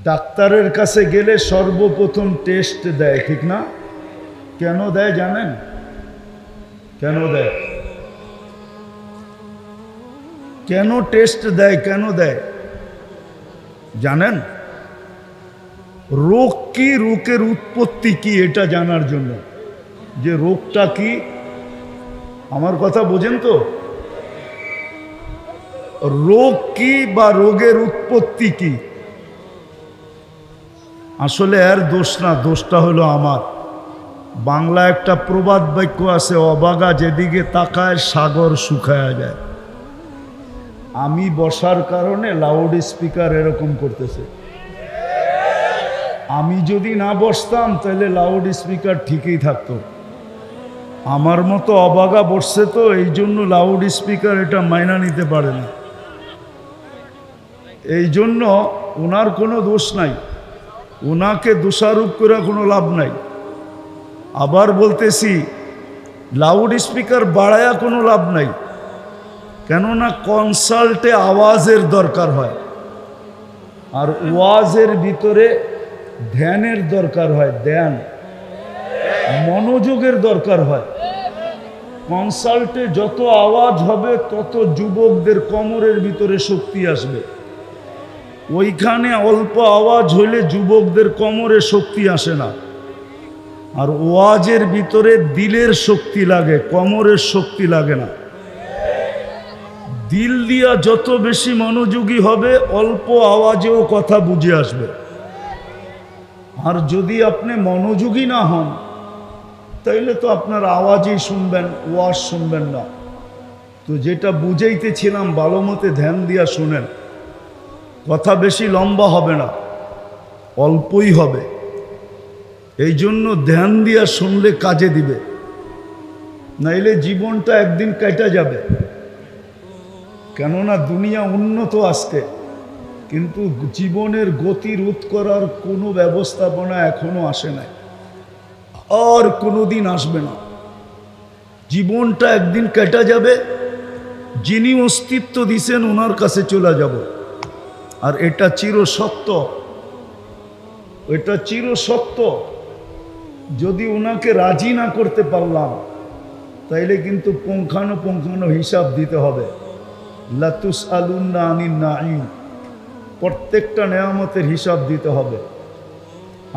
ডাক্তারের কাছে গেলে সর্বপ্রথম টেস্ট দেয়, ঠিক না? কেন দেয় জানেন? কেন দেয়? কেন টেস্ট দেয়? কেন দেয় জানেন? রোগ কি, রোগের উৎপত্তি কি এটা জানার জন্য, যে রোগটা কি। আমার কথা বোঝেন তো? রোগ কি বা রোগের উৎপত্তি কি? আসলে এর দোষ না, দোষটা হলো আমার। বাংলা একটা প্রবাদ বাক্য আছে, অবাগা যেদিকে তাকায় সাগর শুকায়া যায়। আমি বসার কারণে লাউড স্পিকার এরকম করতেছে। আমি যদি না বসতাম তাহলে লাউড স্পিকার ঠিকই থাকতো। আমার মতো অবাগা বসছে তো, এই জন্য লাউড স্পিকার এটা মাইনা নিতে পারে না। এই জন্য ওনার কোনো দোষ নাই, ওনাকে দোষারোপ করে কোনো লাভ নাই। আবার বলতেছি, লাউড স্পিকার বাড়ায়া কোনো লাভ নাই, কেননা কনসাল্টে আওয়াজের দরকার হয়, আর ওয়াজের ভিতরে ধ্যানের দরকার হয়, ধ্যান মনোযোগের দরকার হয়। কনসাল্টে যত আওয়াজ হবে তত যুবকদের কোমরের ভিতরে শক্তি আসবে, ওইখানে অল্প আওয়াজ হইলে যুবকদের কোমরে শক্তি আসে না। আর ওয়াজের ভিতরে দিলের শক্তি লাগে, কোমরের শক্তি লাগে না। দিল দিয়া যত বেশি মনোযোগী হবে অল্প আওয়াজেও কথা বুঝে আসবে। আর যদি আপনি মনোযোগী না হন তাইলে তো আপনার আওয়াজই শুনবেন, ওয়াজ শুনবেন না। তো যেটা বুঝাইতেছিলাম, ভালো মতে ধ্যান দিয়া শুনেন। কথা বেশি লম্বা হবে না, অল্পই হবে। এই জন্য ধ্যান দিয়া শুনলে কাজে দিবে, নাইলে জীবনটা একদিন কেটে যাবে। কেননা দুনিয়া উন্নত আজকে, কিন্তু জীবনের গতি রোধ করার কোনো ব্যবস্থাপনা এখনো আসে নাই, আর কোনোদিন আসবে না। জীবনটা একদিন কেটে যাবে, যিনি অস্তিত্ব দিছেন ওনার কাছে চলে যাব। আর এটা চিরসত্য, এটা চিরসত্য। যদি ওনাকে রাজি না করতে পারলাম তাইলে কিন্তু পুঙ্খানুপুঙ্খানু হিসাব দিতে হবে। লাতুসআলুন্না আনিন নাঈম, প্রত্যেকটা নেয়ামতের হিসাব দিতে হবে।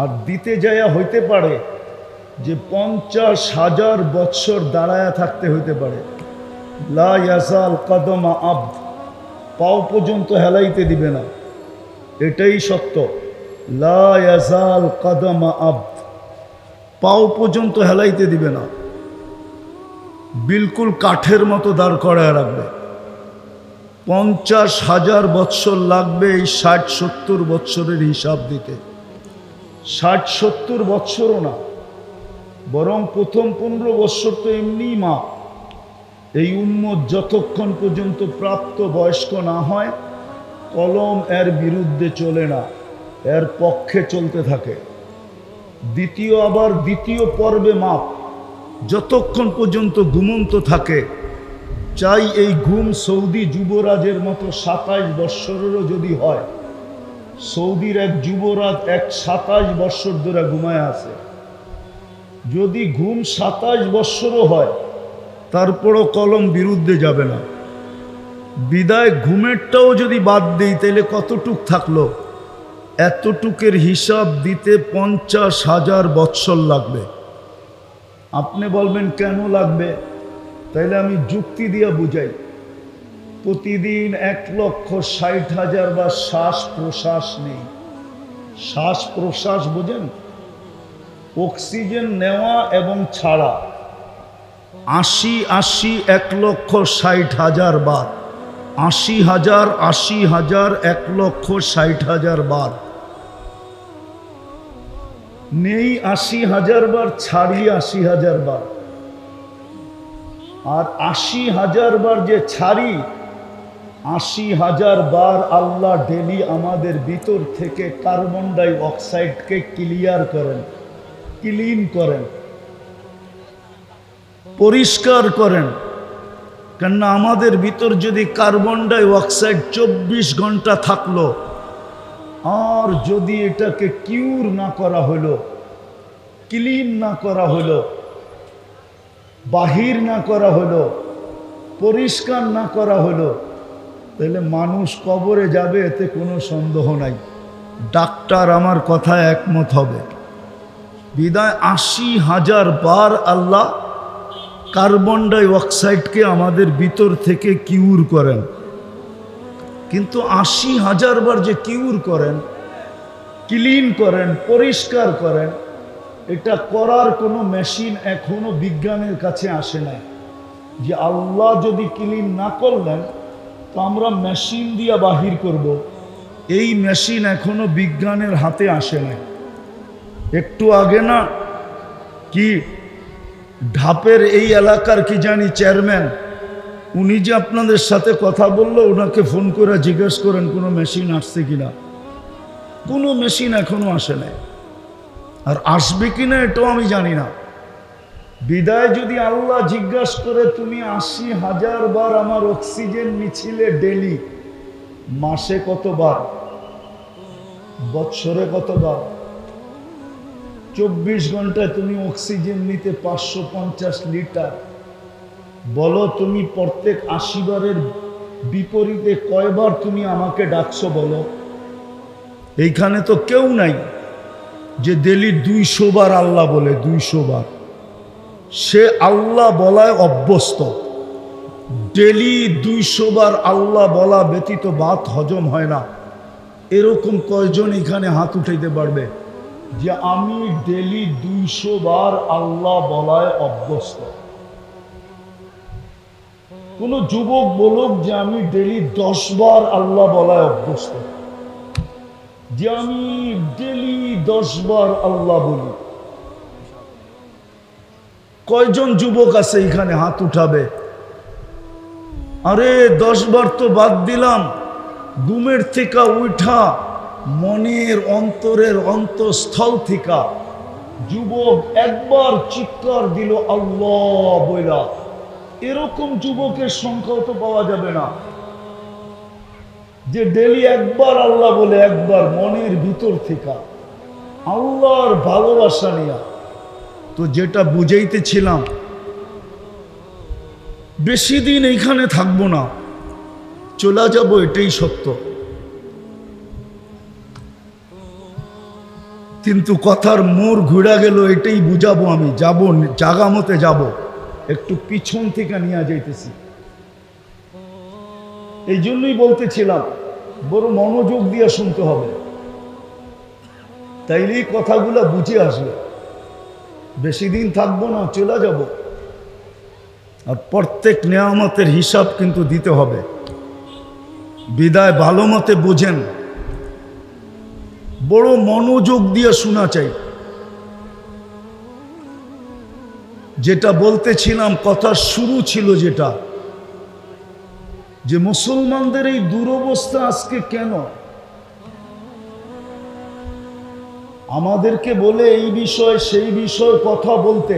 আর দিতে যায়া হইতে পারে যে 50,000 বৎসর দাঁড়ায়া থাকতে হইতে পারে। লা ইয়াজাল কদমা আবদ, পাও পর্যন্ত হেলাইতে দিবে না, এটাই সত্য। লা ইয়াজাল কদমা আবদ, পাও পর্যন্ত হেলাইতে দিবে না, বিলকুল কাঠের মতো দাঁড় করায় রাখবে। 50,000 বৎসর লাগবে এই 60-70 বৎসরের হিসাব দিতে। 60-70 বৎসরও না, বরং প্রথম 15 বৎসর তো এমনিই মাপ। এই উম্মত যতক্ষণ পর্যন্ত প্রাপ্ত বয়স্ক না হয়, কলম এর বিরুদ্ধে চলে না, এর পক্ষে চলতে থাকে। দ্বিতীয় পর্বে মাপ, যতক্ষণ পর্যন্ত ঘুমন্ত থাকে। চাই এই ঘুম সৌদি যুবরাজের মতো 27 বৎসরেরও যদি হয়। সৌদির এক যুবরাজ 27 বৎসর ধরে ঘুমায় আছে। যদি ঘুম 27 বৎসরও হয় তারপরও কলম বিরুদ্ধে যাবে না। বিদায় ঘুমেরটাও যদি বাদ দিই তাহলে কতটুক থাকলো? এতটুকের হিসাব দিতে 50,000 বৎসর লাগবে। আপনি বলবেন কেন লাগবে? তাইলে আমি যুক্তি দিয়ে বুঝাই। প্রতিদিন 1,60,000 বার শ্বাস প্রশ্বাস নেই। শ্বাস প্রশ্বাস বোঝেন? অক্সিজেন নেওয়া এবং ছাড়া 80 1,60,000 বার। 80,000 1,60,000 বার নেই, 80,000 বার ছাড়ি 80,000 বার। আর 80,000 বার যে ছাড়ি, 80,000 বার আল্লাহ ডেলি আমাদের ভিতর থেকে কার্বন ডাই অক্সাইডকে ক্লিয়ার করেন, ক্লিন করেন, পরিষ্কার করেন। কেননা আমাদের ভিতর যদি কার্বন ডাই অক্সাইড 24 ঘন্টা থাকলো, আর যদি এটাকে কিউর না করা হলো, ক্লিন না করা হলো, বাহির না করা হলো, পরিষ্কার না করা হলো, তাহলে মানুষ কবরে যাবে, এতে কোনো সন্দেহ নাই। ডাক্তার আমার কথায় একমত হবে। বিদায় ৮০,০০০ বার আল্লাহ কার্বন ডাই অক্সাইডকে আমাদের ভিতর থেকে কিউর করেন, কিন্তু ৮০,০০০ বার যে কিউর করেন, ক্লিন করেন, পরিষ্কার করেন, এটা করার কোনো মেশিন এখনো বিজ্ঞানের কাছে আসে নাই। যে আল্লাহ যদি ক্লিন না করলেন তো আমরা মেশিন দিয়ে বাহির করব, এই মেশিন এখনো বিজ্ঞানের হাতে আসে নাই। একটু আগে না কি ঢাপের এই এলাকার কি জানি চেয়ারম্যান, উনি যে আপনাদের সাথে কথা বললো, ওনাকে ফোন করে জিজ্ঞেস করেন কোনো মেশিন আসছে কিনা। কোনো মেশিন এখনো আসে নাই, আর আসবে কিনা এটাও আমি জানি না। বিদায় যদি আল্লাহ জিজ্ঞাসা করে তুমি ৮০,০০০ বার আমার অক্সিজেন নিছিলে ডেলি, মাসে কতবার, বৎসরে কতবার, ২৪ ঘন্টায় তুমি অক্সিজেন নিতে ৫৫০ লিটার, বলো তুমি প্রত্যেক ৮০ বারের বিপরীতে কয়বার তুমি আমাকে ডাকছো বলো। এইখানে তো কেউ নাই যে ডেলি ২০০ বার আল্লাহ বলে, ২০০ বার। সে আল্লাহ বলায় অভ্যস্ত। ডেলি ২০০ বার আল্লাহ বলা ব্যতীত ভাত হজম হয় না। এরকম কয়জন এখানে হাত উঠাইতে পারবে যে আমি ডেলি ২০০ বার আল্লাহ বলায় অভ্যস্ত? কোন যুবক বলুক যে আমি ডেলি ১০ বার আল্লাহ বলায় অভ্যস্ত, যে আমি ডেলি ১০ বার আল্লাহ বলি। কয়জন যুবক আছে এখানে হাত উঠাবে? আরে ১০ বার তো বাদ দিলাম, ঘুমের থেকে উঠা মনের অন্তরের অন্তঃস্থল থেকে যুবক একবার চিৎকার দিল আল্লাহ বইলা, এরকম যুবকের সংখ্যাও তো পাওয়া যাবে না যে ডেলি একবার আল্লাহ বলে, একবার মনের ভিতর থেকে আল্লাহর ভালোবাসা নিয়া। তো যেটা বুঝাইতেছিলাম, বেশি দিন এইখানে থাকবো না, চলে যাব, এটাই সত্য। কিন্তু কথার মোড় ঘুরা গেল, এটাই বুঝাবো। আমি যাব, জাগা মতে যাব, একটু পিছন থেকে নিয়ে যাইতেছি। এই জন্যই বলতেছিলাম বড় মনোযোগ দিয়ে শুনতে হবে, তাইলেই কথাগুলো বুঝে আসবে। বেশি দিন থাকবো না, চলে যাব। আর প্রত্যেক নেয়ামতের হিসাব কিন্তু দিতে হবে। বিদায় ভালো মতে বোঝেন, বড় মনোযোগ দিয়ে শোনা চাই। যেটা বলতেছিলাম, কথা শুরু ছিল যেটা, যে মুসলমানদের এই দুরবস্থা আজকে কেন? আমাদেরকে বলে এই বিষয় সেই বিষয় কথা বলতে,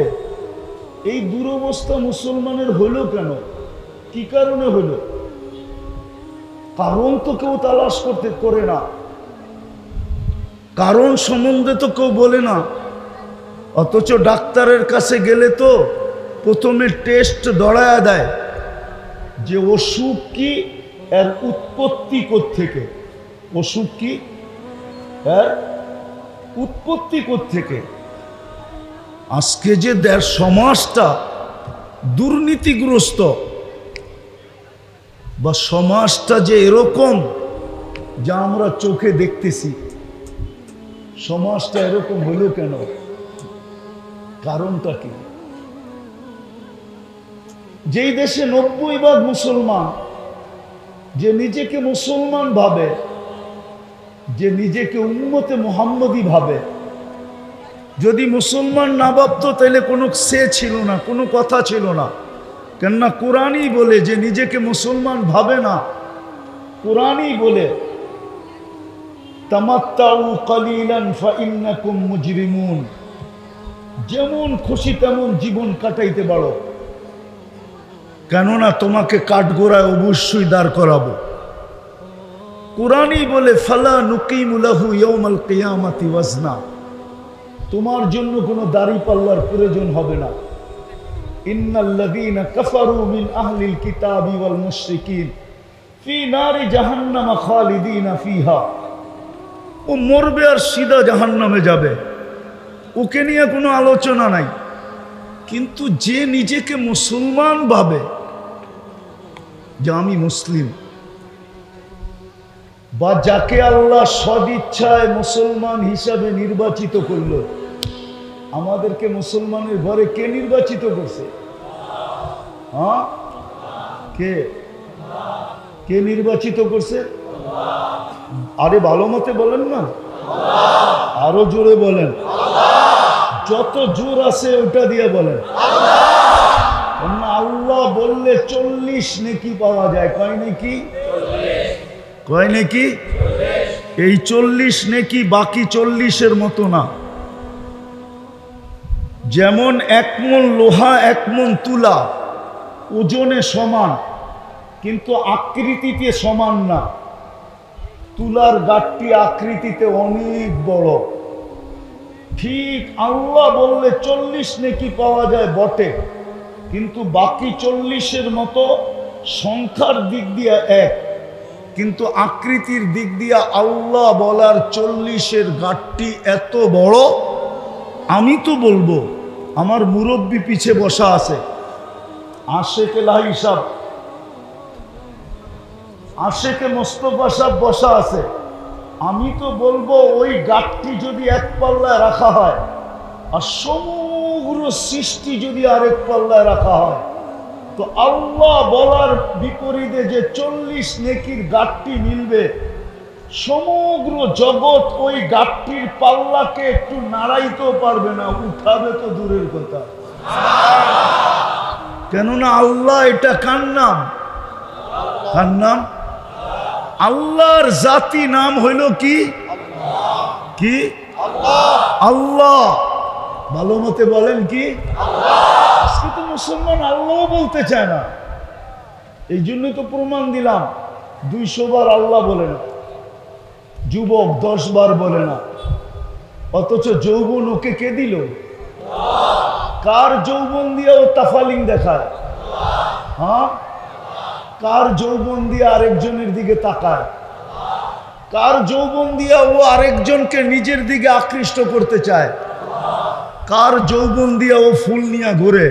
এই দুরবস্থা মুসলমানের হলো কেন? কি কারণে হলো? কারণ তো কেউ তালাশ করে না, কারণ সম্বন্ধে তো কেউ বলে না। অথচ ডাক্তারের কাছে গেলে তো প্রথমে টেস্ট দড়ায়া দেয় যে অসুখ কি, এর উৎপত্তি কোত্থেকে, অসুখ কি, এর উৎপত্তি কোত্থেকে। আজকে যে সমাজটা দুর্নীতিগ্রস্ত, বা সমাজটা যে এরকম যা আমরা চোখে দেখতেছি, সমাজটা এরকম হলো কেন? কারণটা কি? যেই দেশে ৯০% মুসলমান, যে নিজেকে মুসলমান ভাবে, যে নিজেকে উম্মতে মুহাম্মদী ভাবে, যদি মুসলমান না ভাবতো তাহলে কোনো সে ছিল না, কোনো কথা ছিল না। কেননা কোরআনই বলে যে নিজেকে মুসলমান ভাবে না, কোরআনই বলে তামাত্তাউ কালিলান ফাইন্নাকুম মুজরিমুন, যেমন খুশি তেমন জীবন কাটাইতে পারো, কেননা তোমাকে কাঠগোড়ায় অবশ্যই দাঁড় করাবো। কুরআনই বলে ফালা নুকিমু লাহু ইয়াউমাল কিয়ামাতি ওয়াজনা, তোমার জন্য কোনো দাড়িপাল্লার প্রয়োজন হবে না। ইন্নাল্লাযীনা কাফারু মিন আহলিল কিতাবি ওয়াল মুশরিকিন ফি নারি জাহান্নাম খালিদিনা ফিহা, ও মরবে আর সিধা জাহান্নামে যাবে, ওকে নিয়ে কোনো আলোচনা নাই। কিন্তু যে নিজেকে মুসলমান ভাবে যে আমি মুসলিম, বা যাকে আল্লাহ সদিচ্ছায় মুসলমান হিসাবে নির্বাচিত করল, আমাদেরকে মুসলমানের ঘরে কে নির্বাচিত করছে? হ্যাঁ, কে কে নির্বাচিত করছে? আরে ভালো মতে বলেন না, আরো জোরে বলেন, যত জোর আছে ওটা দিয়ে বলেন। আল্লাহ বললে 40 নেকি পাওয়া যায়। কয় নেকি? কয় নেকি? এই 40 নেকি বাকি 40-এর মতো না। যেমন 1 মণ লোহা 1 মণ তুলা ওজনে সমান, কিন্তু আকৃতিতে সমান না। তুলার গাঁটটি আকৃতিতে অনেক বড়। ঠিক আল্লাহ বললে 40 নেকি পাওয়া যায় বটে, কিন্তু বাকি 40-এর মতো সংখ্যার দিক দিয়ে এক, কিন্তু আকৃতির দিক দিয়ে আল্লাহ বলার 40-এর গাঁটটি এত বড়। আমি তো বলবো, আমার মুরব্বী পিছে বসা আছে, আশেকে লাহি সাহেব, আশেকে মোস্তফা সাহেব বসা আছে। আমি তো বলবো ওই গাঁটটি যদি এক পাল্লায় রাখা হয় আর সমগ্র সৃষ্টি যদি আরেক পাল্লায় রাখা হয়, তো আল্লাহ বলার বিপরীতে যে 40 নেকির গাঁটটি মিলবে, সমগ্র জগৎ ওই গাঁটটির পাল্লাকে একটু নাড়াইতেও পারবে না, উঠাবে তো দূরের কথা। কেননা আল্লাহ এটা কার নাম? কার নাম? আল্লাহর জাতি নাম হইল কি? কি? আল্লাহ। ভালো মতে বলেন কি? আজকে তো মুসলমান আল্লাহ বলতে চায় না, এই জন্যই তো প্রমাণ দিলাম 200 বার আল্লাহ বলে না, যুবক 10 বার বলে না, অথচ যৌবন ওকে কে দিল? কার যৌবন দিয়ে ও তাফালিং দেখায়? হ্যাঁ, কার যৌবন দিয়ে আরেকজনের দিকে তাকায়? কার যৌবন দিয়ে ও আরেকজনকে নিজের দিকে আকৃষ্ট করতে চায়? কার যৌবন দিয়ে ও ফুল নিয়ে ঘুরে?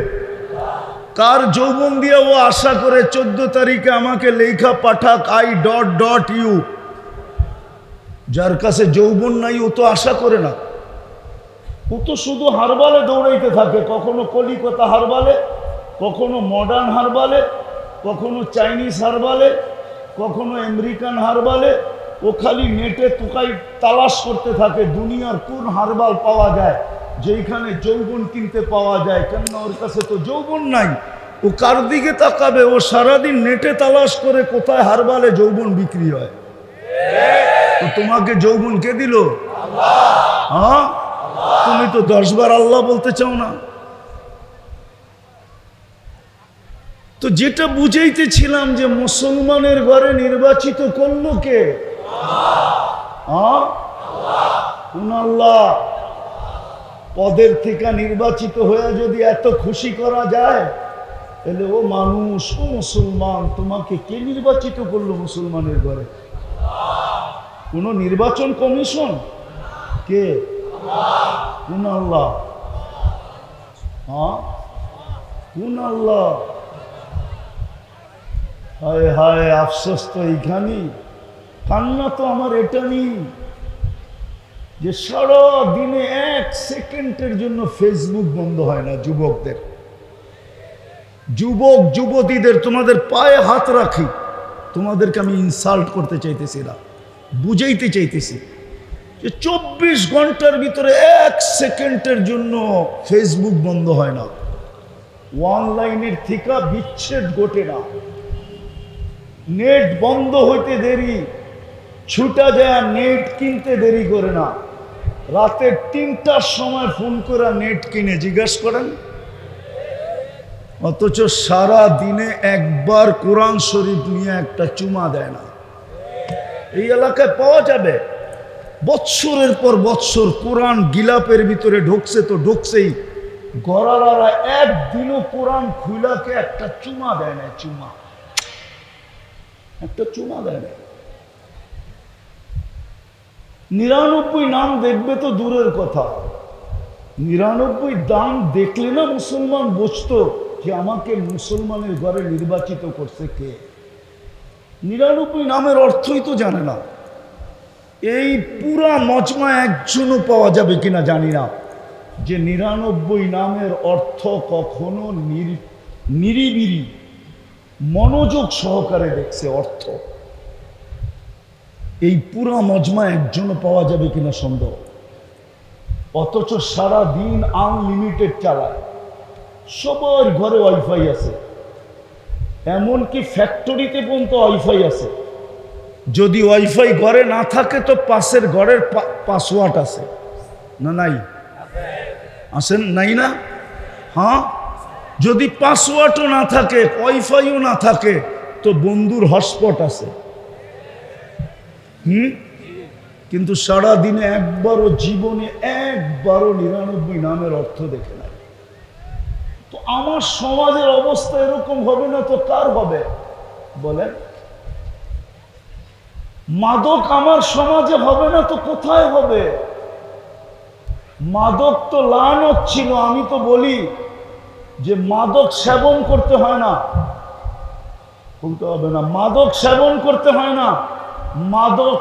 কার যৌবন দিয়ে ও আশা করে 14 তারিখে আমাকে লেখা পাঠাক I.U? যার কাছে যৌবন নাই ও তো আশা করে না, ও তো শুধু হারবালে দৌড়াইতে থাকে, কখনো কলিকাতা হারবালে, কখনো মডার্ন হারবালে, কখনো চাইনিজ হারবালে, কখনো আমেরিকান হারবালে। ও খালি নেটে তুকাই তালাশ করতে থাকে দুনিয়ার কোন হারবাল পাওয়া যায় যেখানে যৌবন কিনতে পাওয়া যায়। কেননা ওর কাছে তো যৌবন নাই, ও কার দিকে তাকাবে? ও সারাদিন নেটে তালাশ করে কোথায় হারবালে যৌবন বিক্রি হয়। তো তোমাকে যৌবন কে দিল? হ্যাঁ, তুমি তো 10 বার আল্লাহ বলতে চাও না। তো যেটা বুঝাইতেছিলাম যে মুসলমানের ঘরে নির্বাচিত করলো কে? কোন আল্লাহ? পদের থেকে নির্বাচিত হয়ে যদি এত খুশি করা যায়, তাহলে ও মানুষ, ও মুসলমান, তোমাকে কে নির্বাচিত করলো মুসলমানের ঘরে? কোন নির্বাচন কমিশন? কে? কোন আল্লাহ? হ্যাঁ, কোন আল্লাহ? হায় হায়, আফসোস তো এইখানেই। কান্না তো আমার এটা নেই যে সারা দিনে 1 সেকেন্ডের জন্য ফেসবুক বন্ধ হয় না যুবকদের। যুবক যুবতীদের তোমাদের পায়ে হাত রাখি, তোমাদেরকে আমি ইনসাল্ট করতে চাইতেছি না, বুঝাইতে চাইতেছি যে 24 ঘন্টার ভিতরে 1 সেকেন্ডের জন্য ফেসবুক বন্ধ হয় না। অনলাইনের থেকে বিচ্ছেদ ঘটে না। নেট বন্ধ হইতে দেরি, ছুটা যায় নেট কিনতে দেরি করে না। রাতে 3টার সময় ফোন করে নেট কিনে জিজ্ঞাসা করেন, অথচ সারা দিনে একবার কোরআন শরীফ নিয়ে একটা চুমা দেয় না। এই এলাকায় পাওয়া যাবে। বৎসরের পর বৎসর কোরআন গিলাপের ভিতরে ঢুকছে তো ঢুকছেই, গড়ালারা একদিনও কোরআন খুলাকে একটা চুমা দেয় না, একটা চুমা দেয় না। 99 নাম দেখবে তো দূরের কথা, 99 দাম দেখলে না মুসলমান বুঝতো যে আমাকে মুসলমানের ঘরে নির্বাচিত করছে কে। 99 নামের অর্থই তো জানে না। এই পুরা মজমা একজনও পাওয়া যাবে কিনা জানি না যে 99 নামের অর্থ কখনো নিরিবিরি মনোযোগ সহকারে দেখছে অর্থ। এই পুরা মজমা একজনও পাওয়া যাবে কিনা সন্দেহ। অথচ সারা দিন আনলিমিটেড চালায়, সবার ঘরে ওয়াইফাই আছে, এমনকি ফ্যাক্টরিতে পর্যন্ত ওয়াইফাই আছে। যদি ওয়াইফাই ঘরে না থাকে তো পাশের ঘরের পাসওয়ার্ড আছে না? নাই আছেন? নাই না? হ্যাঁ, যদি পাসওয়ার্ডও না থাকে, ওয়াইফাইও না থাকে, তো বন্ধুর হটস্পট আছে। কিন্তু সারা দিনে একবারও জীবনে 99 নামের অর্থ দেখে নাই। তো আমার সমাজের অবস্থা এরকম হবে না তো কার হবে বলেন? মাদক আমার সমাজে হবে না তো কোথায় হবে? মাদক তো লানত ছিল। আমি তো বলি যে মাদক সেবন করতে হয় না, বলতে হবে না, মাদক সেবন করতে হয় না। মাদক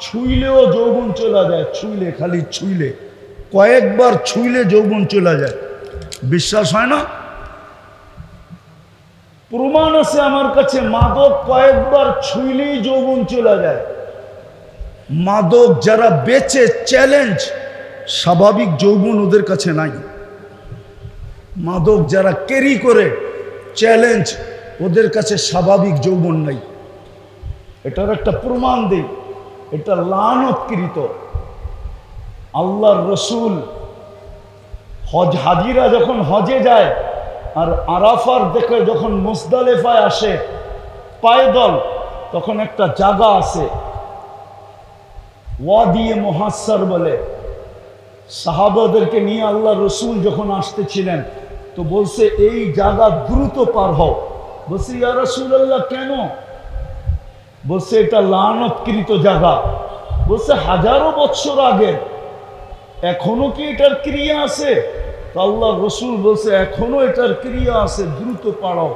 ছুঁইলেও যৌবন চলে যায়, ছুঁইলে, খালি ছুঁইলে, কয়েকবার ছুঁইলে যৌবন চলে যায়। বিশ্বাস হয় না? প্রমাণ আছে আমার কাছে, মাদক কয়েকবার ছুঁইলেই যৌবন চলে যায়। মাদক যারা বেচে চ্যালেঞ্জ, স্বাভাবিক যৌবন ওদের কাছে নাই। মাদক যারা ক্যারি করে চ্যালেঞ্জ, ওদের কাছে স্বাভাবিক যৌবন নাই। এটার একটা প্রমাণ দেই, এটা লানতকৃত। আল্লাহর রসুল হাজিরা যখন হজে যায় আর আরাফার দেখে যখন মুজদালিফায় আসে পায়দল, তখন একটা জায়গা আছে ওয়াদিয়ে মুহাসসার বলে। সাহাবাদেরকে নিয়ে আল্লাহ রসুল যখন আসতেছিলেন তো বলছে এই জায়গা দ্রুত পার হও। বলছে ইয়া রাসূলুল্লাহ কেন? বলছে এটা লানতকৃত জায়গা। বলছে হাজারো বৎসর আগে, এখনো কি এটার ক্রিয়া আছে? আল্লাহ রসুল বলছে এখনো এটার ক্রিয়া আছে, দ্রুত পাড়াও।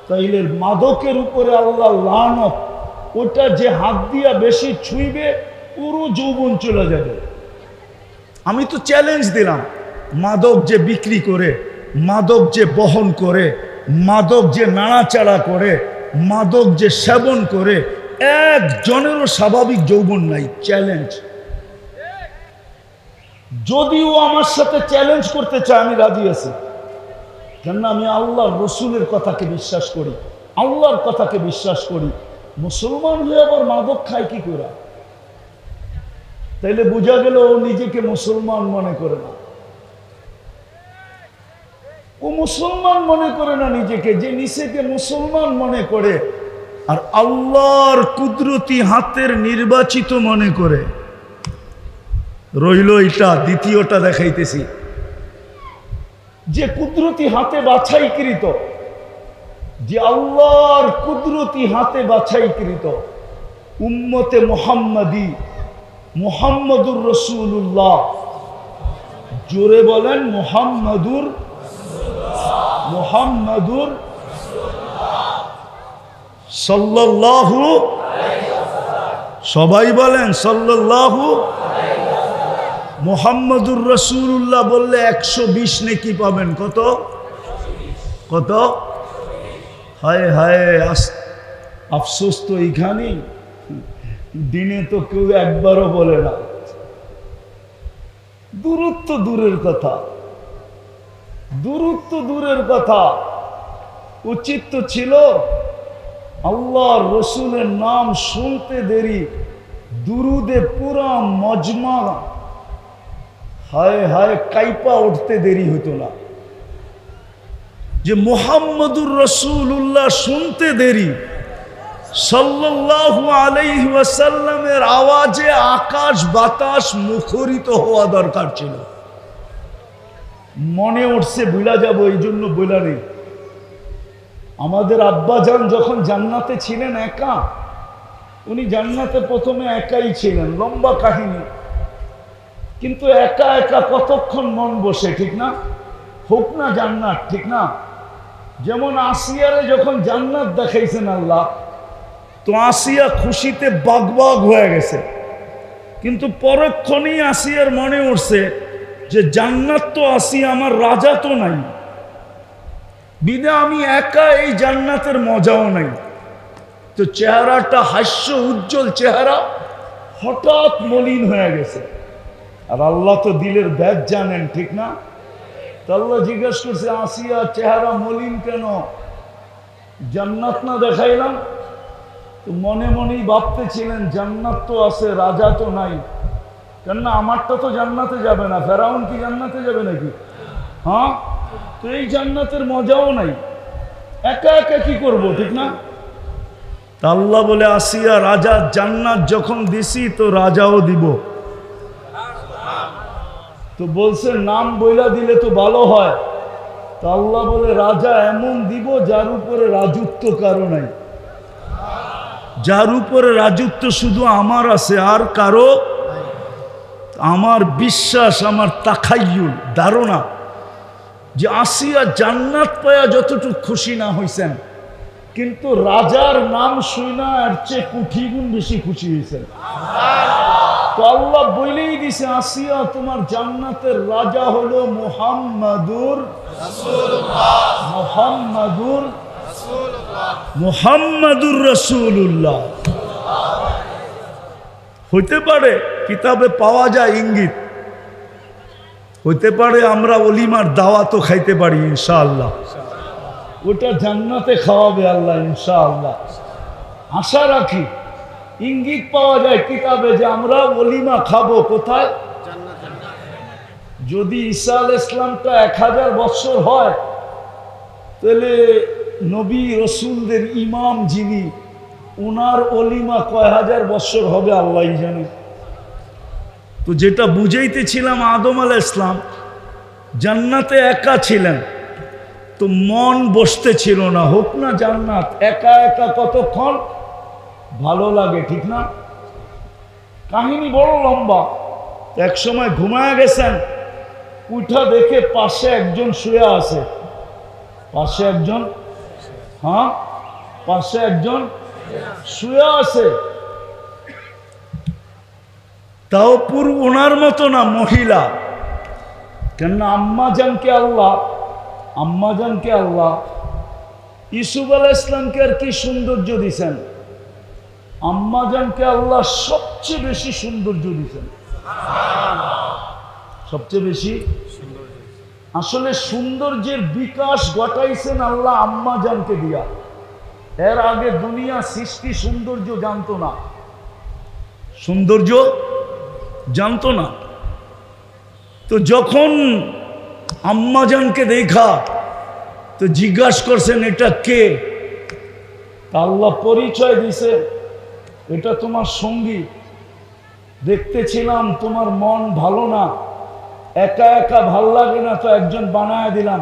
তাইলে মাদকের উপরে আল্লাহ লানত, ওটা যে হাত দিয়া বেশি ছুঁইবে পুরো যৌবন চলে যাবে। আমি তো চ্যালেঞ্জ দিলাম, মাদক যে বিক্রি করে, মাদক যে বহন করে, মাদক যে নাড়াচাড়া করে, মাদক যে সেবন করে, একজনেরও স্বাভাবিক যৌবন নাই। চ্যালেঞ্জ। যদিও আমার সাথে চ্যালেঞ্জ করতে চায় আমি রাজি আছি, কেননা আমি আল্লাহর রসুলের কথাকে বিশ্বাস করি, আল্লাহর কথাকে বিশ্বাস করি। মুসলমান হয়ে আবার মাদক খায় কি করে? তাইলে বোঝা গেল ও নিজেকে মুসলমান মনে করে না। ও মুসলমান মনে করে না নিজেকে, যে নিজেকে মুসলমান মনে করে আর আল্লাহর কুদরতি হাতের নির্বাচিত মনে করে। রইল এটা দ্বিতীয়টা দেখাইতেছি, যে কুদরতি হাতে বাছাইকৃত, যে আল্লাহর কুদরতি হাতে বাছাইকৃত উম্মতে মুহাম্মাদি, মুহাম্মদুর রাসূলুল্লাহ। জোরে বলেন মুহাম্মদুর সাল্লাল্লাহু, সবাই বলেন সাল্লাল্লাহু। মুহাম্মদুর রাসূলুল্লাহ বললে 120 নেকি পাবেন। কত কত? হায় হায়, আফসোস তো এইখানেই, দিনে তো কেউ একবারও বলে না। দূরত্ব দূরের কথা, দূরত্ব দূরের কথা। উচিত তো ছিল আল্লাহর রসুলের নাম শুনতে দেরি দুরুদে পুরা মজমা হায় হায় কাইপা উঠতে দেরি হতো না। যে মুহাম্মদুর রাসূলুল্লাহ শুনতে দেরি, সাল্লাল্লাহু আলাইহি ওয়াসাল্লামের আওয়াজে আকাশ বাতাস মুখরিত হওয়া দরকার ছিল। মনে উঠছে ভুলা যাব, এই জন্য বলা নেই। আমাদের আব্বাজান যখন জান্নাতে ছিলেন একা, উনি জান্নাতে প্রথমে একাই ছিলেন, লম্বা কাহিনী। কিন্তু একা একা কতক্ষণ মন বসে, ঠিক না? হোক না জান্নাত, ঠিক না? যেমন আসিয়ারে যখন জান্নাত দেখাইছেন আল্লাহ, তো আসিয়া খুশিতে বাগবাগ হয়ে গেছে। কিন্তু পরক্ষণেই আসিয়ার মনে উঠছে যে জান্নাত তো আসিয়া, আমার রাজা তো নাই, বিদে আমি একা, এই জান্নাতের মজাও নাই। তো চেহারাটা হাস্য উজ্জ্বল চেহারা হঠাৎ মলিন হয়ে গেছে। আর আল্লাহ তো দিলের ব্যাগ জানেন, ঠিক না? তো আল্লাহ জিজ্ঞেস করছে, আসিয়া চেহারা মলিন কেন? জান্নাত না দেখাইলাম? তো মনে মনেই ভাবতেছিলেন জান্নাত তো আছে, রাজা তো নাই। কেননা আমারটা তো জান্নাতে যাবে না, ফেরাউন কি জান্নাতে যাবে নাকি? হ্যাঁ, তো এই জান্নাতের মজাও নাই, একা একা কি করব, ঠিক না? তা আল্লাহ বলে, আসিয়া রাজা জান্নাত যখন দিছি তো রাজাও দিব। তো বলছে নাম বইলা দিলে তো ভালো হয়। তো আল্লাহ বলে, রাজা এমন দিব যার উপরে রাজত্ব কারো নাই, যার উপরে রাজত্ব শুধু আমার আছে, আর কারো। আমার বিশ্বাস, আমার তাখাইয়ুল ধারণা যে আসিয়া জান্নাত পায়া যতটুকু খুশি না হইছেন, কিন্তু রাজার নাম শুনা এর চেয়ে কোটি গুণ বেশি খুশি হয়েছেন। তো আল্লাহ বলেই দিছে, আসিয়া তোমার জান্নাতের রাজা হলো মুহাম্মাদুর রাসূলুল্লাহ। হইতে পারে কিতাবে পাওয়া যায় ইঙ্গিত, হইতে পারে আমরা অলিমার দাওয়াতও খাইতে পারি ইনশাআল্লাহ, ওটা জান্নাতে খাওয়াবে আল্লাহ ইনশাআল্লাহ। আশা রাখি, ইঙ্গিত পাওয়া যায় কিতাবে যে আমরা অলিমা খাবো কোথায়? যদি ঈসা আলাইহিস সালামটা 1000 বছর হয়, তাহলে নবী রসুলদের ইমাম যিনি, ওনার অলিমা কয় হাজার বছর হবে আল্লাহই জানে। তো যেটা বুঝাইতেছিলাম, আদম আলাইহিস সালাম জান্নাতে একা ছিলেন, তো মন বসতে ছিল না। হোক না জান্নাত, একা একা কতক্ষণ ভালো লাগে, ঠিক না? কাহিনী বড় লম্বা। এক সময় ঘুমায় গেছেন, উঠা দেখে পাশে একজন শুয়ে আছে, পাশে একজন, হ্যাঁ পাশে একজন শুয়ে আছে। তাও পুরো ওনার মতো না, মহিলা। কেননা আম্মাজানকে আল্লাহ ইউসুফ আলাইহিস সালামকে আর কি সৌন্দর্য দিছেন, আম্মাজানকে আল্লাহ সবচেয়ে বেশি সৌন্দর্য দিছেন, সবচেয়ে বেশি। আসলে সৌন্দর্যের বিকাশ ঘটাইছেন আল্লাহ আম্মাজানকে দিয়া। এর আগে দুনিয়া সৃষ্টি সৌন্দর্য জানতো না, সৌন্দর্য জানতো না। তো যখন আম্মাজানকে দেখা, তো জিজ্ঞাসা করছেন এটা কে? আল্লাহ পরিচয় দিছে, এটা তোমার সঙ্গী। দেখতেছিলাম তোমার মন ভালো না, একা একা ভাল লাগে না, তো একজন বানায় দিলাম।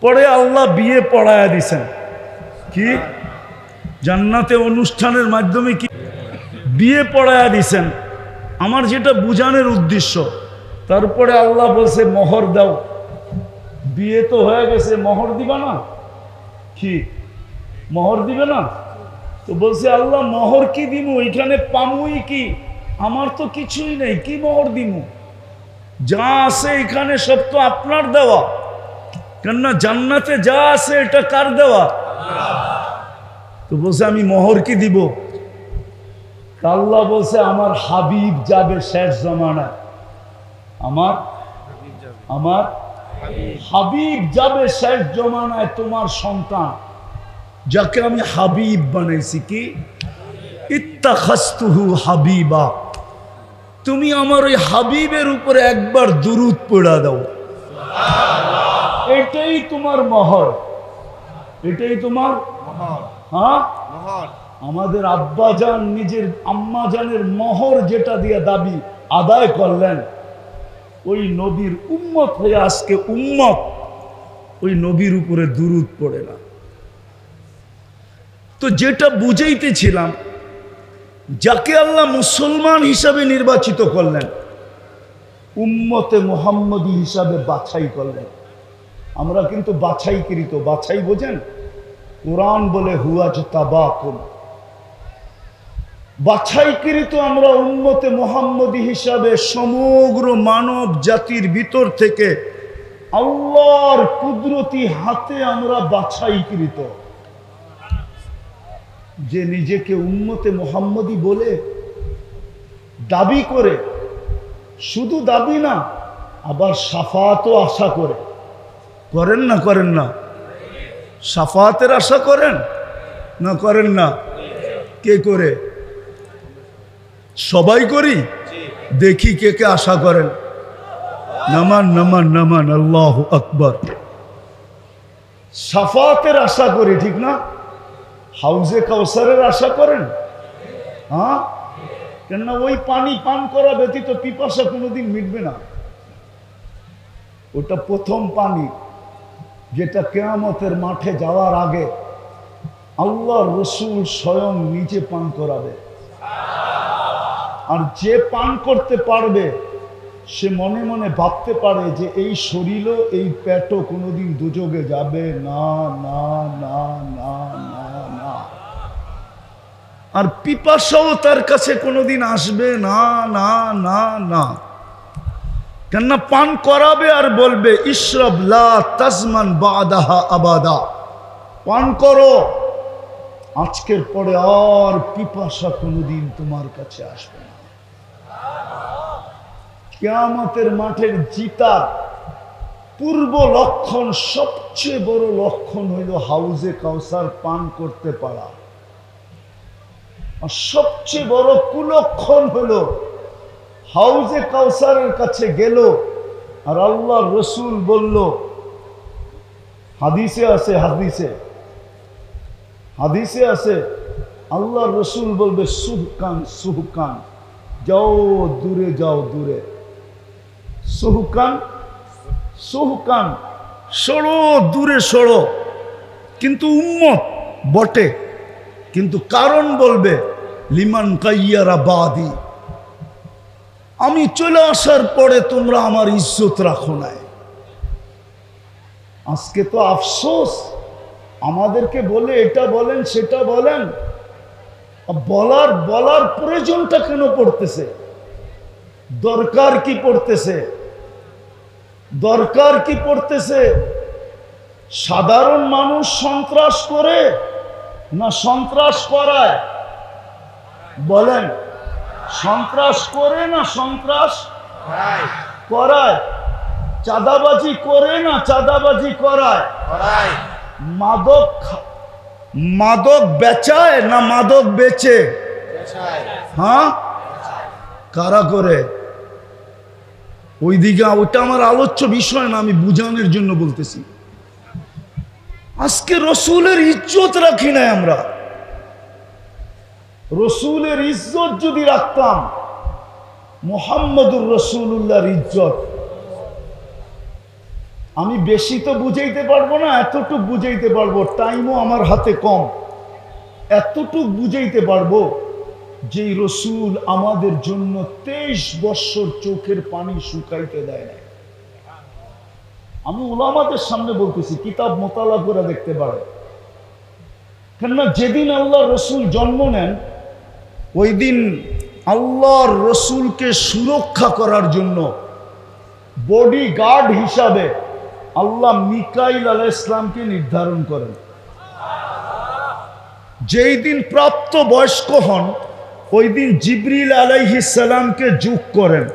পরে আল্লাহ বিয়ে পড়ায়া দিছেন। কি জান্নাতে অনুষ্ঠানের মাধ্যমে কি বিয়ে পড়ায়া দিছেন? আমার যেটা বুঝানোর উদ্দেশ্য। তারপরে আল্লাহ বলছে মোহর দাও। বিয়ে তো হয়ে গেছে, মোহর দিবা না? কি মোহর দিবে না? তো বলছে আল্লাহ মোহর কি দিমু, এখানে পামুই কি? আমার তো কিছুই নেই, কি মোহর দিমু? যা আছে এখানে সব তো আপনার দেওয়া। কেননা জান্নাতে যা আছে এটা কার দেওয়া? তো বলছে আমি মোহর কি দিব? আল্লাহ বলছে আমার হাবিব যাবে শেষ জমানায়, আমার হাবিব যাবে শেষ জমানায়, তোমার সন্তান যাকে আমি হাবিব বানাইছি। কি ইত্তাখাযতুহু হাবিবা, তুমি আমার ওই হাবিবের উপরে একবার দুরূদ পড়া দাও, এটাই তোমার মোহর, এটাই তোমার মোহর। হ্যাঁ, আমাদের আব্বাজান নিজের আম্মাজানের মোহর যেটা দিয়ে দাবি আদায় করলেন, ওই নবীর উম্মত হয়ে আজকে উম্মত ওই নবীর উপরে দুরূদ পড়ে না। তো যেটা বুঝাইতেছিলাম, যাকে আল্লাহ মুসলমান হিসাবে নির্বাচিত করলেন, উম্মতে মুহাম্মদী হিসাবে বাছাই করলেন। আমরা কিন্তু বাছাইকৃত, বাছাই বোঝেন? কোরআন বলে হুয়াজতাবাকুম, বাছাইকৃত আমরা উম্মতে মুহাম্মদী হিসাবে সমগ্র মানব জাতির ভিতর থেকে আল্লাহর কুদরতি হাতে আমরা বাছাইকৃত। যে নিজেকে উম্মতে মুহাম্মদী বলে দাবি করে, শুধু দাবি না, আবার শাফাতও আশা করে। করেন না করেন না? শাফাতের আশা করেন না করেন না? কে করে? সবাই করি। দেখি কে কে আশা করেন। নামান নামান নামান, আল্লাহু আকবার। শাফাতের আশা করি, ঠিক না? হাউজে কাউসারের আশা করেন? হ্যাঁ, কেননা ওই পানি পান করা ব্যতীত পিপাসা কোনোদিন মিটবে না। ওটা প্রথম পানি, যেটা কিয়ামতের মাঠে যাওয়ার আগে আল্লাহর রাসূল স্বয়ং নিজে পান করাবে। আর যে পান করতে পারবে সে মনে মনে ভাবতে পারে যে এই শরীরও এই পেটও কোনোদিন দুযোগে যাবে না, না না না না না। আর পিপাসাও তার কাছে কোনোদিন আসবে না, না না না। কেননা পান করাবে আর বলবে ইশরাব লা তাজমান বাদাহা আবাদা, পান করো, আজকের পরে আর পিপাসা কোনোদিন তোমার কাছে আসবে না। কিয়ামতের মাঠের জিতার পূর্ব লক্ষণ, সবচেয়ে বড় লক্ষণ হইল হাউজে কাউসার পান করতে পারা। আর সবচেয়ে বড় কুলক্ষণ হলো হাউজে কাউসারের কাছে গেল আর আল্লাহর রাসূল বলল, হাদিসে আছে, হাদিসে আছে, আল্লাহর রাসূল বলবে সুহকান সুহকান, যাও দূরে, যাও দূরে, সুহকান সুহকান, সরো দূরে সরো। কিন্তু উম্মত বটে, কিন্তু কারণ বলবে লিমান কাইয়ারা বাদি, আমি চলে আসার পরে তোমরা আমার ইজ্জত রাখো নাই। আজকে তো আফসোস, আমাদেরকে বলে এটা বলেন সেটা বলেন, বলার প্রয়োজনটা কেন পড়তেছে? দরকার কি পড়তেছে? দরকার কি পড়তেছে? সাধারণ মানুষ সন্ত্রাস করে না সন্ত্রাস করায়? বলেন, সন্ত্রাস করে না সন্ত্রাস করায়? চাঁদাবাজি করে না চাঁদাবাজি করায়? মাদক বেচায় না মাদক বেচে? হ্যাঁ, কারা করে? ওইদিকে, ওটা আমার আলোচ্য বিষয় না, আমি বুঝানোর জন্য বলতেছি। আজকে রসুলের ইজ্জত রাখি নাই আমরা। রসুলের ইজ্জত যদি রাখতাম, মুহাম্মদুর রাসূলুল্লাহর ইজ্জত, আমি বেশি তো বুঝাইতে পারবো না, এতটুক বুঝাইতে পারবো, টাইমও আমার হাতে কম। এতটুক বুঝাইতে পারবো যে রসুল আমাদের জন্য 23 বৎসর চোখের পানি শুকাইতে দেয় না। আমি উলামাদের সামনে বলতেছি, কিতাব মোতালা করে দেখতে পারে। কেননা যেদিন আল্লাহর রসুল জন্ম নেন, ওই দিন আল্লাহর রসুলকে সুরক্ষা করার জন্য বডি গার্ড হিসাবে আল্লাহ মিকাইল আলাইহিস সালামকে নির্ধারণ করেন। যেই দিন প্রাপ্ত বয়স্ক হন, ওই দিন জিবরিল আলাইহিস সালামকে যোগ করেন।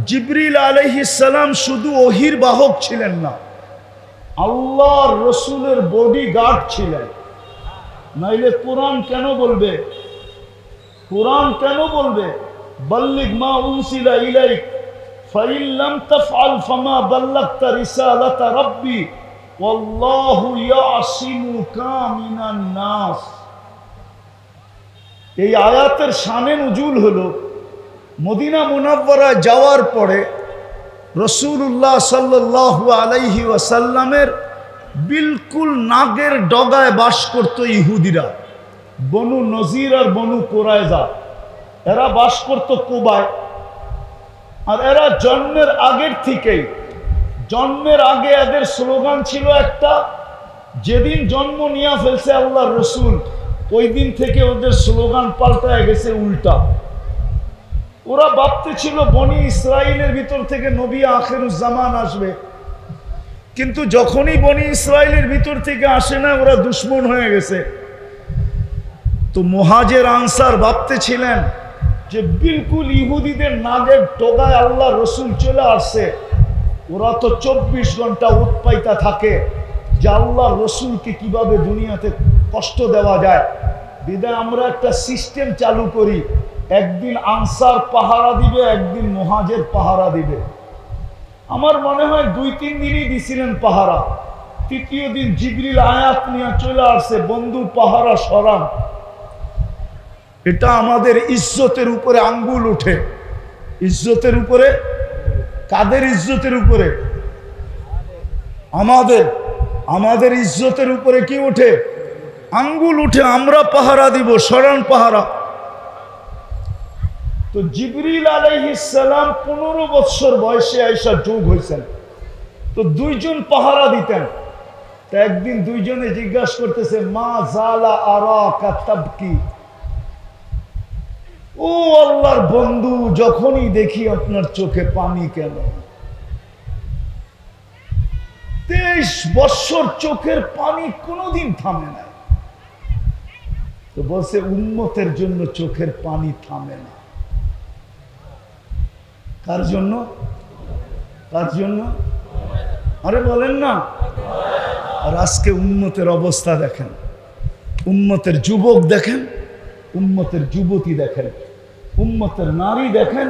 জিবরিল আলাইহিস সালাম শুধু ওহির বাহক ছিলেন না, আল্লাহর রসুলের বডি গার্ড ছিলেন। নাইলে কোরআন কেন বলবে, কোরআন কেন বলবে বাল্লিগ মা উনসিলা ইলাইক ফাইন লাম তাফআল ফামা বাল্লাগতা রিসালাতা রাব্বি, ওয়াল্লাহু ইয়াসিমুকা মিনান নাস। এই আয়াতের শানে নুজুল হলো মদিনা মুনাওয়ারা যাওয়ার পরে রাসূলুল্লাহ সাল্লাল্লাহু আলাইহি ওয়াসাল্লামের বিলকুল নাগের ডগায় বাস করত ইহুদিরা, বনু নজির আর বনু কুরাইজা। এরা বাস করত কুবায়। আর এরা জন্মের আগে এদের স্লোগান ছিল একটা, যেদিন জন্ম নিয়ে ফেলছে আল্লাহর রসুল ওই দিন থেকে ওদের স্লোগান পাল্টায় গেছে উল্টা। ওরা ভাবতে ছিল বনি ইসরাইলের ভিতর থেকে নবী আখিরুজ্জামান আসবে, কিন্তু যখনই বনি ইসরাইলের ভিতর থেকে আসে না ওরা দুশ্মন হয়ে গেছে। তো মুহাজির আনসার ভাবতে ছিলেন যে বিলকুল ইহুদিদের নাগের ডগায় আল্লাহ রসুল চলে আসছে। ওরা তো 24 ঘন্টা উৎপাইতা থাকে যে আল্লাহ রসুলকে কিভাবে দুনিয়াতে কষ্ট দেওয়া যায়। বিদায় আমরা একটা সিস্টেম চালু করি, একদিন আনসার পাহারা দিবে, একদিন মুহাজির পাহারা দিবে। আমার মনে হয় 2-3 দিনই দিছিলেন পাহারা। তৃতীয় দিন জিবরিল আয়াত নিয়ে চলে আসছে, বন্ধু পাহারা সরান। এটা আমাদের ইজ্জতের উপরে আঙ্গুল উঠে। ইজ্জতের উপরে, কাদের ইজ্জতের উপরে? আমাদের ইজ্জতের উপরে কি উঠে? আঙ্গুল উঠে। আমরা পাহারা দিব, সরান পাহারা। তো জিবরিল আলাইহিস সালাম 15 বছর বয়সে আয়েশা যোগ হয়েছেন। তো 2 জন পাহারা দিতেন। তা একদিন 2 জনে জিজ্ঞাসা করতেছে, মা জালা আরাকা তাবকি, ও আল্লাহর বন্ধু যখনই দেখি আপনার চোখে পানি কেন? 23 বছর চোখের পানি কোনোদিন থামে না। তো বলছে উম্মতের জন্য চোখের পানি থামে না। কার জন্য? কার জন্য? আরে বলেন না। আর আজকে উম্মতের অবস্থা দেখেন, উম্মতের যুবক দেখেন, উম্মতের যুবতী দেখেন, উম্মতের নারী দেখেন,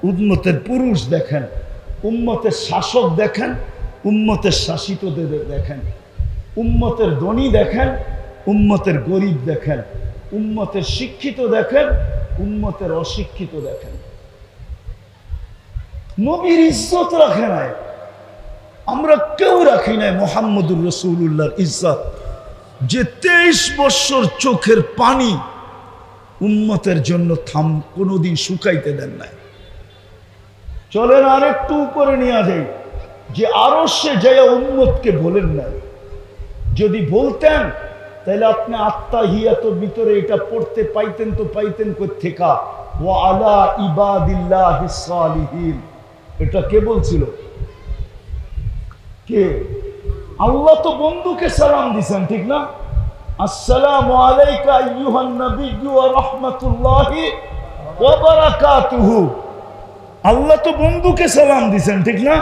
উম্মতের পুরুষ দেখেন, উম্মতের শাসক দেখেন, উম্মতের শাসিতদের দেখেন, উম্মতের ধনী দেখেন, উম্মতের গরিব দেখেন, উম্মতের শিক্ষিত দেখেন, উম্মতের অশিক্ষিত দেখেন। নবীর ইজ্জত রাখে নাই, আমরা কেউ রাখি নাই মুহাম্মদুর রাসূলুল্লাহর ইজ্জত। যে 23 বছর চোখের পানি উম্মতের জন্য কোনোদিন শুকাইতে দেন নাই। চলেন আরেকটু উপরে নিয়ে যাই, যে আরশে যায় উম্মতকে বলেন নাই। যদি বলতেন তাহলে আপনি আত্তাহিয়াতুর ভিতরে এটা পড়তে পাইতেন, তো পাইতেন কোত্থেকা? ওয়া আলা ইবাদিল্লাহিস সালিহিন। এটা কে বলছিল? কে? আল্লাহ তো বন্ধুকে সালাম দিছেন, ঠিক না? আসসালামু আলাইকা আইয়ুহান নাবিয়্যু ওয়া রাহমাতুল্লাহি ওয়া বারাকাতুহু। আল্লাহ তো বন্ধুকে সালাম দিছেন, ঠিক না?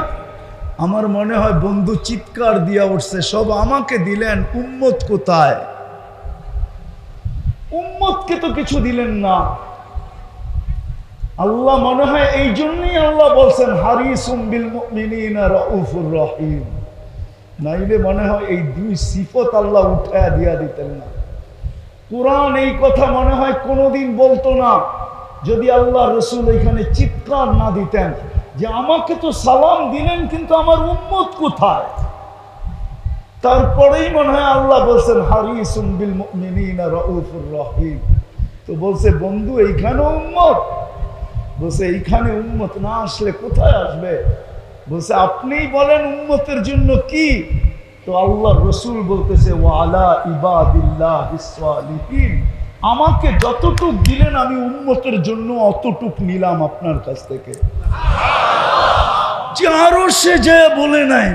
আমার মনে হয় বন্ধু চিৎকার দিয়া উঠছে, সব আমাকে দিলেন, উম্মত কোথায়? উম্মতকে তো কিছু দিলেন না। আল্লাহ মনে হয় এই জন্যই আল্লাহ বলছেন হারিসুম বিল মুমিনিনা রাউফুর রহিম। নাইলে মনে হয় এই 2 সিফত আল্লাহ উঠায়া দিয়া দিতেন না। কুরআন এই কথা মনে হয় কোনোদিন বলতো না যদি আল্লাহ রসুল এখানে চিৎকার না দিতেন যে আমাকে তো সালাম দিলেন, কিন্তু আমার উম্মত কোথায়? তারপরেই মনে হয় আল্লাহ বলছেন হারিসুম বিল মুমিনিনা রাউফুর রহিম। তো বলছে বন্ধু এইখানে উম্মত? বলছে এইখানে উম্মত না আসলে কোথায় আসবে? বলছে আপনিই বলেন উম্মতের জন্য কি? তো আল্লাহ রসুল বলতেছে ওয়া আলা ইবাদিল্লাহিস সালিহিন। আমাকে যতটুক দিলেন আমি উম্মতের জন্য অতটুক নিলাম আপনার কাছ থেকে। যে আরশে যায় বলে নাই,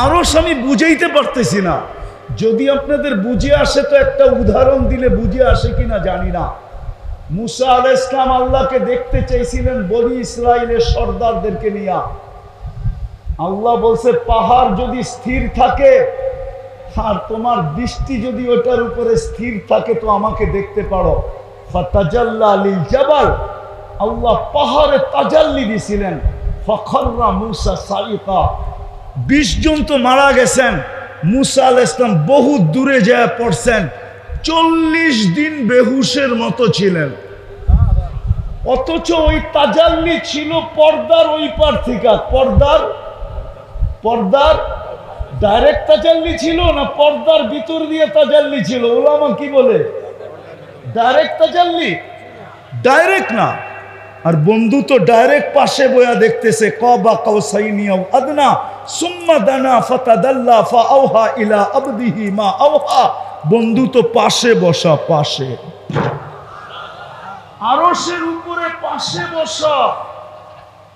আরশ আমি বুঝাইতে পারতেছি না। যদি আপনাদের বুঝে আসে তো একটা উদাহরণ দিলে বুঝে আসে কিনা জানি না। মুসা আলাইহিস সালাম আল্লাহকে দেখতে চাইছিলেন বনি ইসরাইলের সর্দারদেরকে নিয়ে। আল্লাহ বলছে পাহাড় যদি স্থির থাকে আর তোমার দৃষ্টি যদি ওটার উপরে স্থির থাকে তো আমাকে দেখতে পারো। ফাতাজাল্লা লিল জাবাল, আল্লাহ পাহাড়ে তাজাল্লি দিছিলেন। ফাখাররা মুসা সাইকা, 20 জন তো মারা গেছেন। মুসা আলাইহিস সালাম বহু দূরে যায় পড়ছেন, 40 দিন বেহুশের মতো ছিলেন। অথচ ওই তাজাল্লি ছিল পর্দার ওই পার থেকে। পর্দার ডাইরেক্ট তাজাল্লি ছিল না পর্দার ভিতর দিয়ে তাজাল্লি ছিল? ওলামা কি বলে? ডাইরেক্ট তাজাল্লি, ডাইরেক্ট না। আর বন্ধু তো ডাইরেক্ট পাশে বয়া দেখতেছে, কাবা কাউসাইনি আও আদনা সুম্মা দানা ফাতাদাল্লা ফাআওহা ইলা আবদিহি মা আওহা। বন্ধু তো পাশে বসা, পাশে আরশের উপরে পাশে বসা।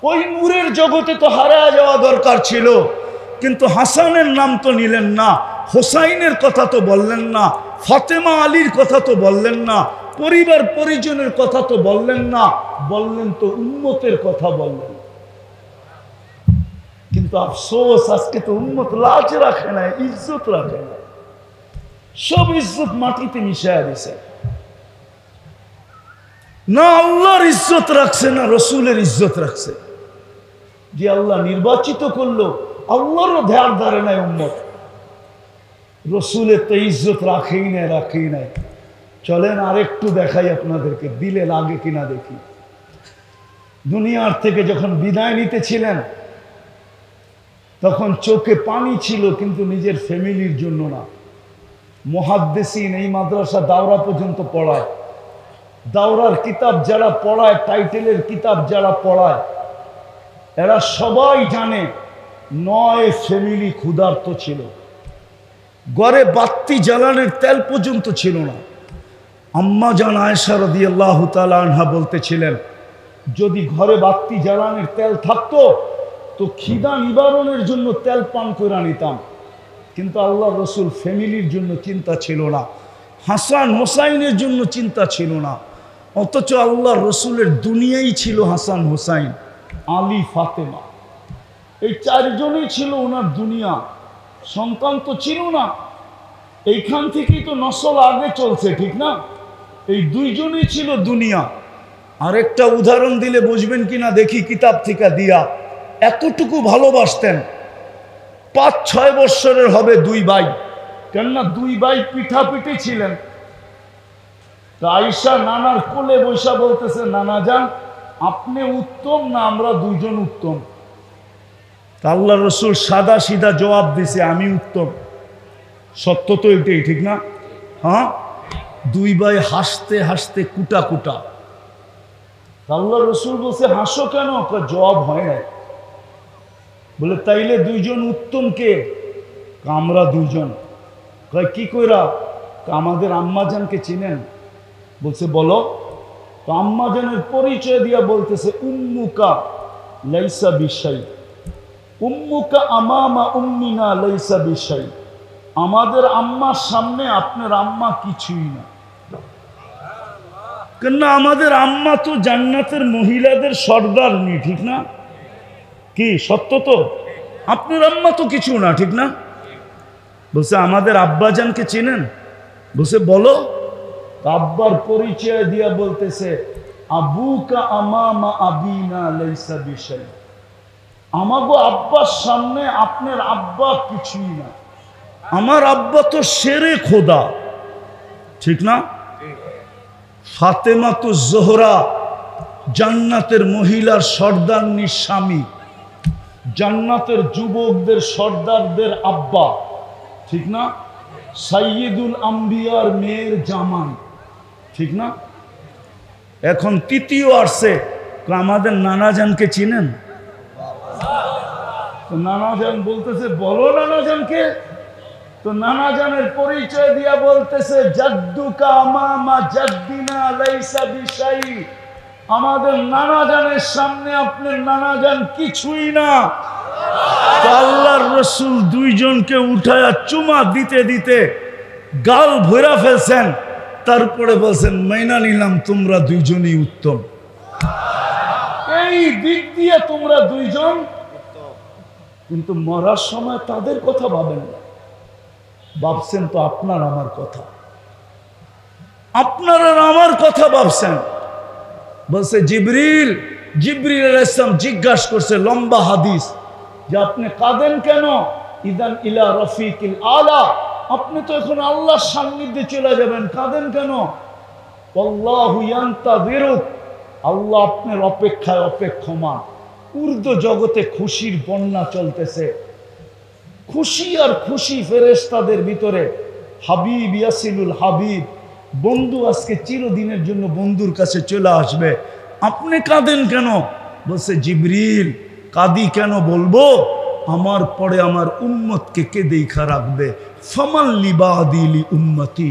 ওই নূরের জগতে তো হারায় যাওয়া দরকার ছিল, কিন্তু হাসানের নাম তো নিলেন না, হোসাইনের কথা তো বললেন না, ফাতেমা আলীর কথা তো বললেন না, পরিবার পরিজনের কথা তো বললেন না, বললেন তো উম্মতের কথা বললেন। কিন্তু আফসোস, আজকে তো উম্মত লাজ রাখে না, ইজ্জত রাখে না, সব ইজ্জত মাটিতে মিশায়া দিছে। না আল্লাহর ইজ্জত রাখছে, না রসুলের ইজ্জত রাখছে। যে আল্লাহ নির্বাচিত করলো, আল্লাহরও ধ্যার ধারে নাই উম্মত, রসুলের তো ইজ্জত রাখেই নাই। চলেন আরেকটু দেখাই আপনাদেরকে, দিলে লাগে কিনা দেখি। দুনিয়ার থেকে যখন বিদায় নিতেছিলেন তখন চোখে পানি ছিল, কিন্তু নিজের ফ্যামিলির জন্য না। মুহাদ্দিসিন এই মাদ্রাসা দাওরা পর্যন্ত পড়ায়, দাওরার কিতাব যারা পড়ায়, টাইটেলের কিতাব যারা পড়ায়, এরা সবাই জানে 9 ফ্যামিলি ক্ষুধার্ত ছিল। ঘরে বাতি জ্বালানোর তেল পর্যন্ত ছিল না। আম্মা জান আয়েশা রাদিয়াল্লাহু তাআলা আনহা বলতেছিলেন, যদি ঘরে বাতি জ্বালানোর তেল থাকতো তো খিদা নিবারণের জন্য তেল পান করে নিতাম, কিন্তু আল্লাহ রসুল ফ্যামিলির জন্য চিন্তা ছিল না, হাসান হোসাইনের জন্য চিন্তা ছিল না। অথচ আল্লাহ রসুলের দুনিয়াই ছিল হাসান হোসাইন, আলী, ফাতেমা, এই 4 জনই ছিল ওনার দুনিয়া। সন্তান তো ছিল না, এইখান থেকেই তো নসল আগে চলছে, ঠিক না? এই 2 জনই ছিল দুনিয়া। আরেকটা উদাহরণ দিলে বুঝবেন কিনা দেখি কিতাব থেকে দিয়া। এতটুকু ভালোবাসতেন, 5-6 বৎসরের হবে 2 ভাই, কেননা 2 ভাই পিঠাপিঠি ছিলেন। আয়েশা নানার কোলে বৈশা বলতেছে, নানা যান আপনি উত্তম না আমরা 2 জন উত্তম? আল্লাহ রসুল সাদা সিধা জবাব দিছে, আমি উত্তম। সত্য তো এটাই, ঠিক না? হ্যাঁ, 2 ভাই হাসতে হাসতে কুটা কুটা। আল্লাহ রসুল বলছে, হাসো কেন? জবাব হয় না। বলে তাইলে 2 জন উত্তম কে? আমরা 2 জন। কয় কি কইরা? আমাদের আম্মাজানকে চিনেন? বলছে বলো। তো আম্মাজানের পরিচয় দিয়া বলতেছে, উম্মুকা লাইসা বিশাই, উম্মুকা আমামা উম্মিনা লাইসা বিশাই। আমাদের আম্মার সামনে আপনার আম্মা কিছুই না। কেন আমাদের আম্মা তো জান্নাতের মহিলাদের সর্দারনি, ঠিক না? কি সত্য তো? আপনার আম্মা তো কিছু না, ঠিক না? বলছে আমাদের আব্বাজানকে চিনেন? বলছে বলো। আব্বার পরিচয় দিয়া বলতেছে, আবুকা আমামা আবিনা লাইসা বিশাই। আমাগো আব্বার সামনে আপনার আব্বা কিছুই না। আমার আব্বা তো শেরে খোদা, ঠিক না? ফাতেমা তো জোহরা জান্নাতের মহিলার সর্দারনির স্বামী, জান্নাতের যুবকদের সর্দারদের আব্বা, ঠিক না? সাইয়্যিদুল আম্বিয়ার মেয়ের জামাই, ঠিক না? এখন তৃতীয় আসছে, আমাদের নানাজানকে চিনেন? তো নানাজান বলতেছে বলো নানাজানকে। তো নানাজানের পরিচয় দিয়া বলতেছে, জাদ্দুকা আমামা জাদ্দিনা লাইসা বিশাই। আমাদের নানাজানের সামনে আপনার নানাজান কিছুই না। আল্লাহর রসুল 2 জনকে উঠায়া চুমা দিতে দিতে গাল ভরা ফেলছেন, তারপরে বলছেন মাইনা নিলাম তোমরা 2 জনই উত্তম। এই দিক দিয়ে তোমরা 2 জন, কিন্তু মরার সময় তাদের কথা ভাবেন না, ভাবছেন তো আপনার আমার কথা, আপনার আর আমার কথা ভাবছেন। বলছে জিবরিল আলাইহিস সালাম জিজ্ঞাসা করছে, লম্বা হাদিস, যে আপনি কাঁদেন কেন? ইদান ইলা রফিকিল আলা, আপনি তো এখন আল্লাহর সান্নিধ্যে চলে যাবেন, কাঁদেন কেন? আল্লাহু ইয়ান্তাযিরুক, আল্লাহ আপনার অপেক্ষায় অপেক্ষমান। উর্দু জগতে খুশির বন্যা চলতেছে, খুশি আর খুশি ফেরেশতাদের ভিতরে। হাবিব ইয়াসিলুল হাবিব, বন্ধু আজকে চিরদিনের জন্য বন্ধুর কাছে চলে আসবে। আপনি কাঁদেন কেন? বলছে জিবরিল, কাঁদি কেন বলবো, আমার পরে আমার উম্মতকে কে দেখা রাখবে? ফামান লিবাদিলি উম্মতি,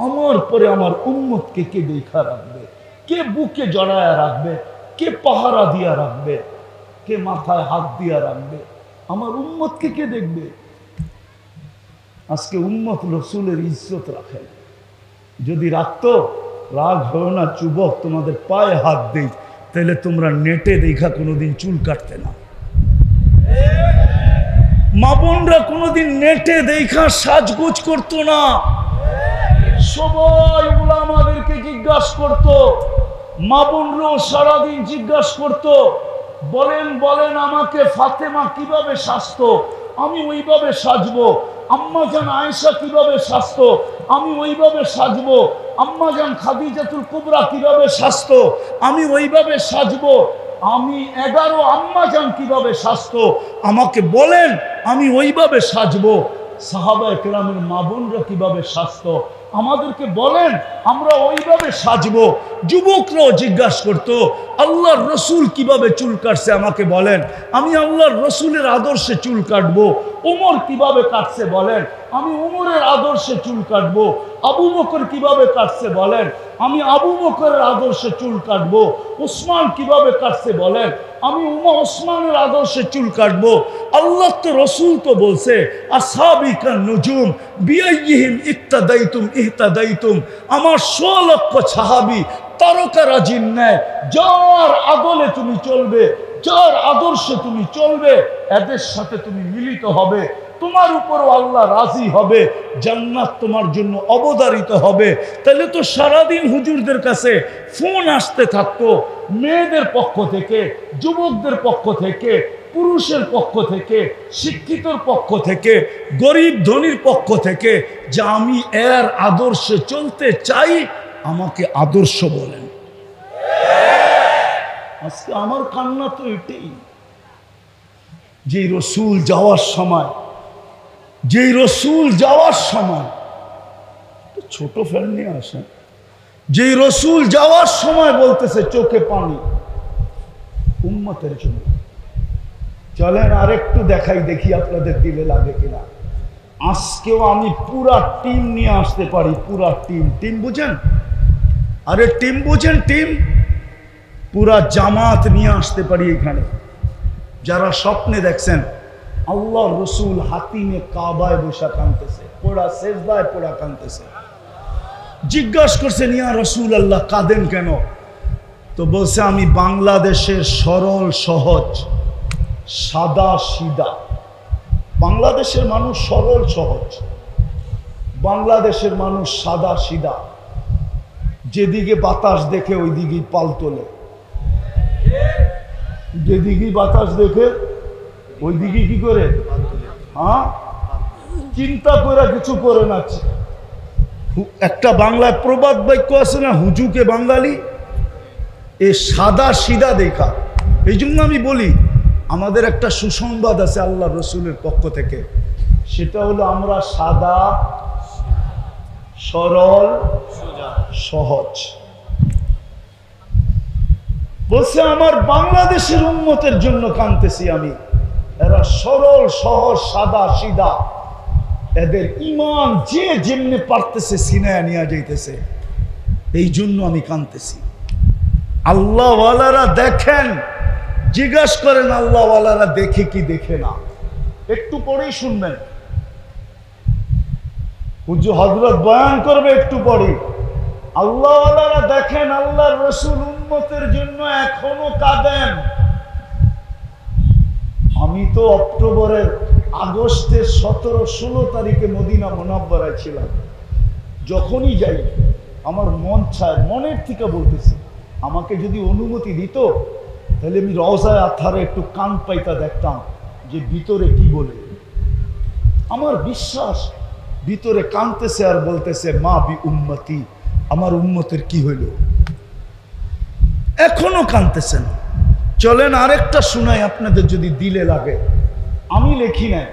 আমার পরে আমার উম্মতকে কে দেখা রাখবে? কে বুকে জড়ায়া রাখবে? কে পাহারা দিয়া রাখবে? কে মাথায় হাত দিয়া রাখবে? আমার উম্মতকে কে দেখবে? আজকে উম্মত রসুলের ইজ্জত রাখে, যদি রাখতো, রাগ হয় না যুবক, তোমাদের পায়ে হাত দেই, তাহলে তোমরা নেটে দেখা কোনোদিন চুল কাটতে না। মা বোনরা কোনোদিন নেটে দেখা সাজগোজ করতো না। সবাই উলামাদেরকে জিজ্ঞাসা করতো, মা বোনরাও সারাদিন জিজ্ঞাসা করতো, বলেন বলেন আমাকে ফাতেমা কিভাবে সাজতো, আমি ওইভাবে সাজবো। আম্মাজান আয়েশা কিভাবে সাজতো, আমি ওইভাবে সাজবো। আম্মাজান খাদিজাতুল কুবরা কিভাবে সাজতো, আমি ওইভাবে সাজবো। আমি 11 আম্মাজান কিভাবে সাজতো, আমাকে বলেন, আমি ওইভাবে সাজবো। সাহাবায়ে কেরামের মা বোনরা কিভাবে সাজতো, আমাদেরকে বলেন, আমরা ওইভাবে সাজবো। যুবকরাও জিজ্ঞাসা করতো, আল্লাহর রসুল কিভাবে চুল কাটছে আমাকে বলেন, আমি আল্লাহর রসুলের আদর্শে চুল কাটবো। ওমর কিভাবে কাটছে বলেন, আমি ওমরের আদর্শে চুল কাটবো। আবু বকর কিভাবে কাটছে বলেন, আমি আবু বকরের আদর্শে চুল কাটবো। উসমান কিভাবে কাটছে বলেন, আমি ওসমানের আদর্শে চুল কাটবো। আল্লাহ তো রসুল তো বলছে, আসহাবিকান নুজুম বিআইয়িহিম ইক্তাদাইতুম ইহতাদাইতুম, আমার 100 লক্ষ সাহাবী তারকারাজির ন্যায়, যার আদলে তুমি চলবে, যার আদর্শে তুমি চলবে, এদের সাথে তুমি মিলিত হবে, তোমার উপরও আল্লাহ রাজি হবে, জান্নাত তোমার জন্য অবধারিত হবে। তাহলে তো সারাদিন হুজুরদের কাছে ফোন আসতে থাকতো, মেয়েদের পক্ষ থেকে, যুবকদের পক্ষ থেকে, পুরুষের পক্ষ থেকে, শিক্ষিতর পক্ষ থেকে, গরিব ধনীর পক্ষ থেকে, যে আমি এর আদর্শে চলতে চাই, আমাকে আদর্শ বলেন। আজকে আমার কান্না তো এটাই, যে রসুল যাওয়ার সময়, যেই রসুল যাওয়ার সময়, ছোট ফ্যান নিয়ে আসেন, যেই রসুল যাওয়ার সময় বলতেছে চোখে পানি উম্মতের জন্য। চলেন আরেকটু দেখাই, দেখি আপনাদের দিলে লাগে কিনা। আজকেও আমি পুরা টিম নিয়ে আসতে পারি, পুরা টিম। টিম বুঝেন? আরে টিম বুঝেন? টিম পুরা জামাত নিয়ে আসতে পারি এখানে। যারা স্বপ্নে দেখছেন আল্লাহ রসুল হাতিমে কাবায় বসা কাঁদতেছে, পোড়া সেজদায় পোড়া কাঁদতেছে, জিজ্ঞাসা করছেন, ইয়া রসুল আল্লাহ কাঁদেন কেন? তো বলছে, আমি বাংলাদেশের সরল সহজ সাদা সিধা, বাংলাদেশের মানুষ সরল সহজ, বাংলাদেশের মানুষ সাদা সিধা, যেদিকে বাতাস দেখে ওই দিকেই পাল তোলে, যেদিকেই বাতাস দেখে ওই দিকে কি করে, হ্যাঁ, চিন্তা করে কিছু করে না। একটা বাংলায় প্রবাদ বাক্য আছে না, হুজুকে বাঙালি, এ সাদা সিধা দেখা। এই জন্য আমি বলি, আমাদের একটা সুসংবাদ আছে আল্লাহ রসুলের পক্ষ থেকে, সেটা হলো আমরা সাদা সরল সহজ। বলছে আমার বাংলাদেশের উম্মতের জন্য কাঁদতেছি আমি, এরা সরল সহজ সাদা সিধা, এদের ইমান যে যেমনি পারতেছে সিনায়া নিয়ে যাইতেছে, এই জন্য আমি কাঁদতেছি। আল্লাহওয়ালারা দেখেন, জিজ্ঞাসা করেন আল্লাহওয়ালারা দেখে কি দেখে না, একটু পরেই শুনবেন, হুজুর হযরত বয়ান করবে একটু পরে। আল্লাহওয়ালারা দেখেন আল্লাহর রাসূল উম্মতের জন্য এখনো কাঁদেন। আমি তো অক্টোবরের আগস্টের 17-16 তারিখে মদিনা মুনাব্বারায় ছিলাম। যখনই যাই আমার মন চায়, মনের থেকে বলতেছি, আমাকে যদি অনুমতি দিত তাহলে আমি রওজায়ে আতহারে একটু কান পাইতা দেখতাম, যে ভিতরে কি বলে। আমার বিশ্বাস ভিতরে কাঁদতেছে আর বলতেছে মা বি উম্মতি, আমার উম্মতের কি হইল। এখনো কাঁদতেছে না। চলেন আরেকটা শোনাই আপনাদের যদি দিলে লাগে। আমি লেখি নাই,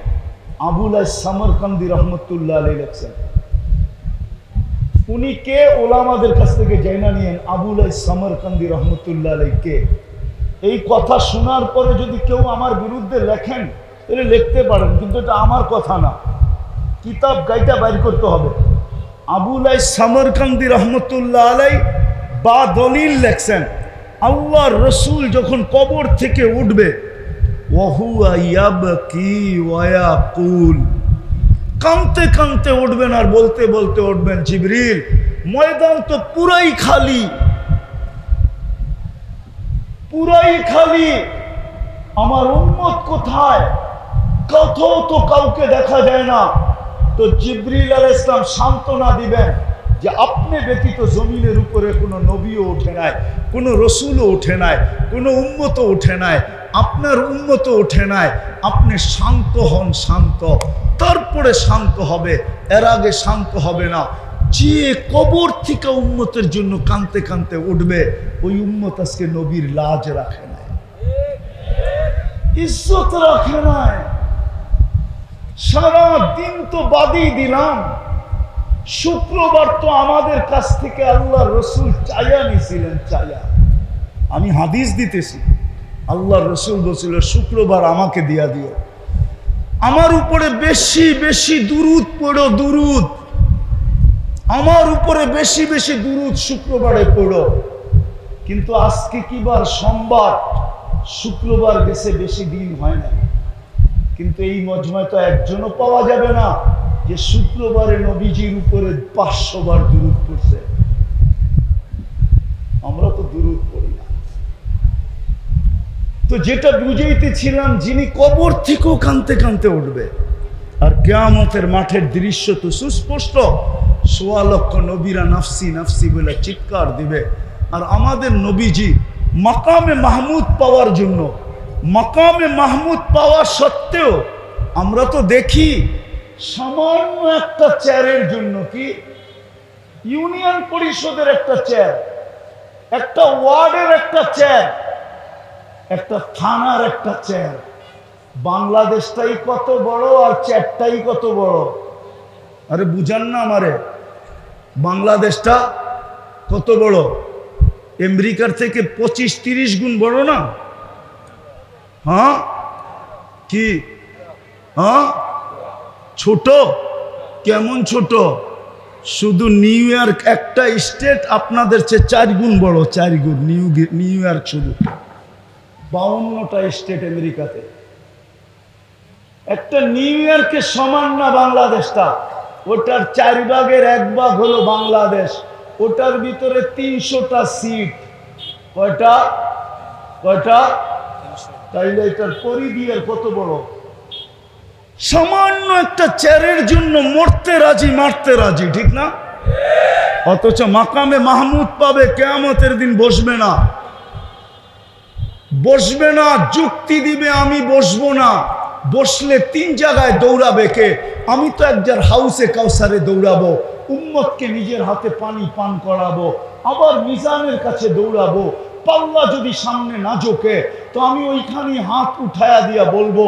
আবুল সামরকান্দি রহমতুল্লাহ আলাইহি লেখছেন। উনি কে ওলামাদের কাছ থেকে জানা নিয়েন। আবুল সামরকান্দি রহমতুল্লাহ আলাইহি কে? এই কথা শোনার পরে যদি কেউ আমার বিরুদ্ধে লেখেন তাহলে লিখতে পারেন, কিন্তু এটা আমার কথা না, কিতাব গাইটা বাইর করতে হবে। আবুল সামরকান্দি রহমতুল্লাহ আলাইহি বা দলিল লেখছেন, আল্লাহর রসুল যখন কবর থেকে উঠবে ওয়াহুয়া ইয়াবকি ওয়া ইয়াকুল, কাঁদতে কাঁদতে উঠবেন আর বলতে বলতে উঠবেন জিবরিল ময়দান তো পুরাই খালি, পুরাই খালি, আমার উম্মত কোথায়? কোথাও তো কাউকে দেখা যায় না। তো জিবরিল আলাইহিস সালাম সান্ত্বনা দিবেন যে আপনি ব্যতীত জমিনের উপরে কোনো নবীও ওঠে নাই, কোনো রসুলও ওঠে নাই, কোনো উম্মতও ওঠে নাই, আপনার উম্মতও ওঠে নাই। আপনি শান্ত হন, শান্ত, তারপরে শান্ত হবে, এর আগে শান্ত হবে না। যে কবর থেকে উম্মতের জন্য কাঁদতে কাঁদতে উঠবে ওই উম্মত আজকে নবীর লাজ রাখে নাই, ইজ্জত রাখে নাই। সারা দিন তো বাদই দিলাম, শুক্রবার তো আমাদের কাছ থেকে আল্লাহর রসুল চায়া নিয়েছিলেন, চায়া। আমি হাদিস দিতেছি, আল্লাহর রসুল বলছিল শুক্রবার আমাকে দিয়া দিও, আমার উপরে বেশি বেশি দুরুদ পড়ো, দুরুদ আমার উপরে বেশি বেশি দুরুদ শুক্রবারে পড়ো। কিন্তু আজকে কি বার? সোমবার, শুক্রবার গেছে বেশি দিন হয় না। কিন্তু এই মজমায় তো একজনও পাওয়া যাবে না যে শুক্রবারে নবীজির উপরে 500 বার দুরূদ পড়ছে। আমরা তো দুরূদ পড়ি না। তো যেটা বুঝাইতেছিলাম, যিনি কবর থেকেও কাঁদতে কাঁদতে উঠবে, আর কিয়ামতের মাঠের দৃশ্য তো সুস্পষ্ট, 1.25 লক্ষ নবীরা নাফসি নাফসি বলে চিৎকার দিবে। আর আমাদের নবীজি মাকামে মাহমুদ পাওয়ার জন্য, মাকামে মাহমুদ পাওয়া সত্ত্বেও আমরা তো দেখি সামান্য একটা চেয়ারের জন্য, কি ইউনিয়ন পরিষদের একটা চেয়ার, একটা ওয়ার্ডের একটা চেয়ার, একটা থানার একটা চেয়ার, বাংলাদেশটাই কত বড় আর চেয়ারটাই কত বড়। আরে বুঝান না আমারে, বাংলাদেশটা কত বড়? আমেরিকার থেকে 25-30 গুণ বড় না? হ্যাঁ কি? হ্যাঁ ছোট? কেমন ছোট? শুধু নিউ ইয়র্ক একটা স্টেট আপনাদের চেয়ে 4 গুণ বড়, 4 গুণ। নিউ ইয়র্ক শুধু 52টা স্টেট আমেরিকাতে। একটা নিউ ইয়র্কের সমান না বাংলাদেশটা। ওটার 4 ভাগের 1 ভাগ হলো বাংলাদেশ। ওটার ভিতরে 300টা সিট। কয়টা? কয়টা? তাইলে এটার পরিধি আর কত বড়? সামান্য একটা চেয়ারের জন্য মরতে রাজি, মারতে রাজি, ঠিক না? অথচ মাকামে মাহমুদ পাবে, কিয়ামতের দিন বসবে না, বসবে না, যুক্তি দিবে আমি বসবো না। বসলে 3 জায়গায় দৌড়াবে কে? আমি তো একজন হাউসে কাউসারে দৌড়াবো, উম্মতকে নিজের হাতে পানি পান করাবো, আবার মিজানের কাছে দৌড়াবো। পাল্লা যদি সামনে না ঝোঁকে তো আমি ওইখানে হাত উঠায়া দিয়া বলবো,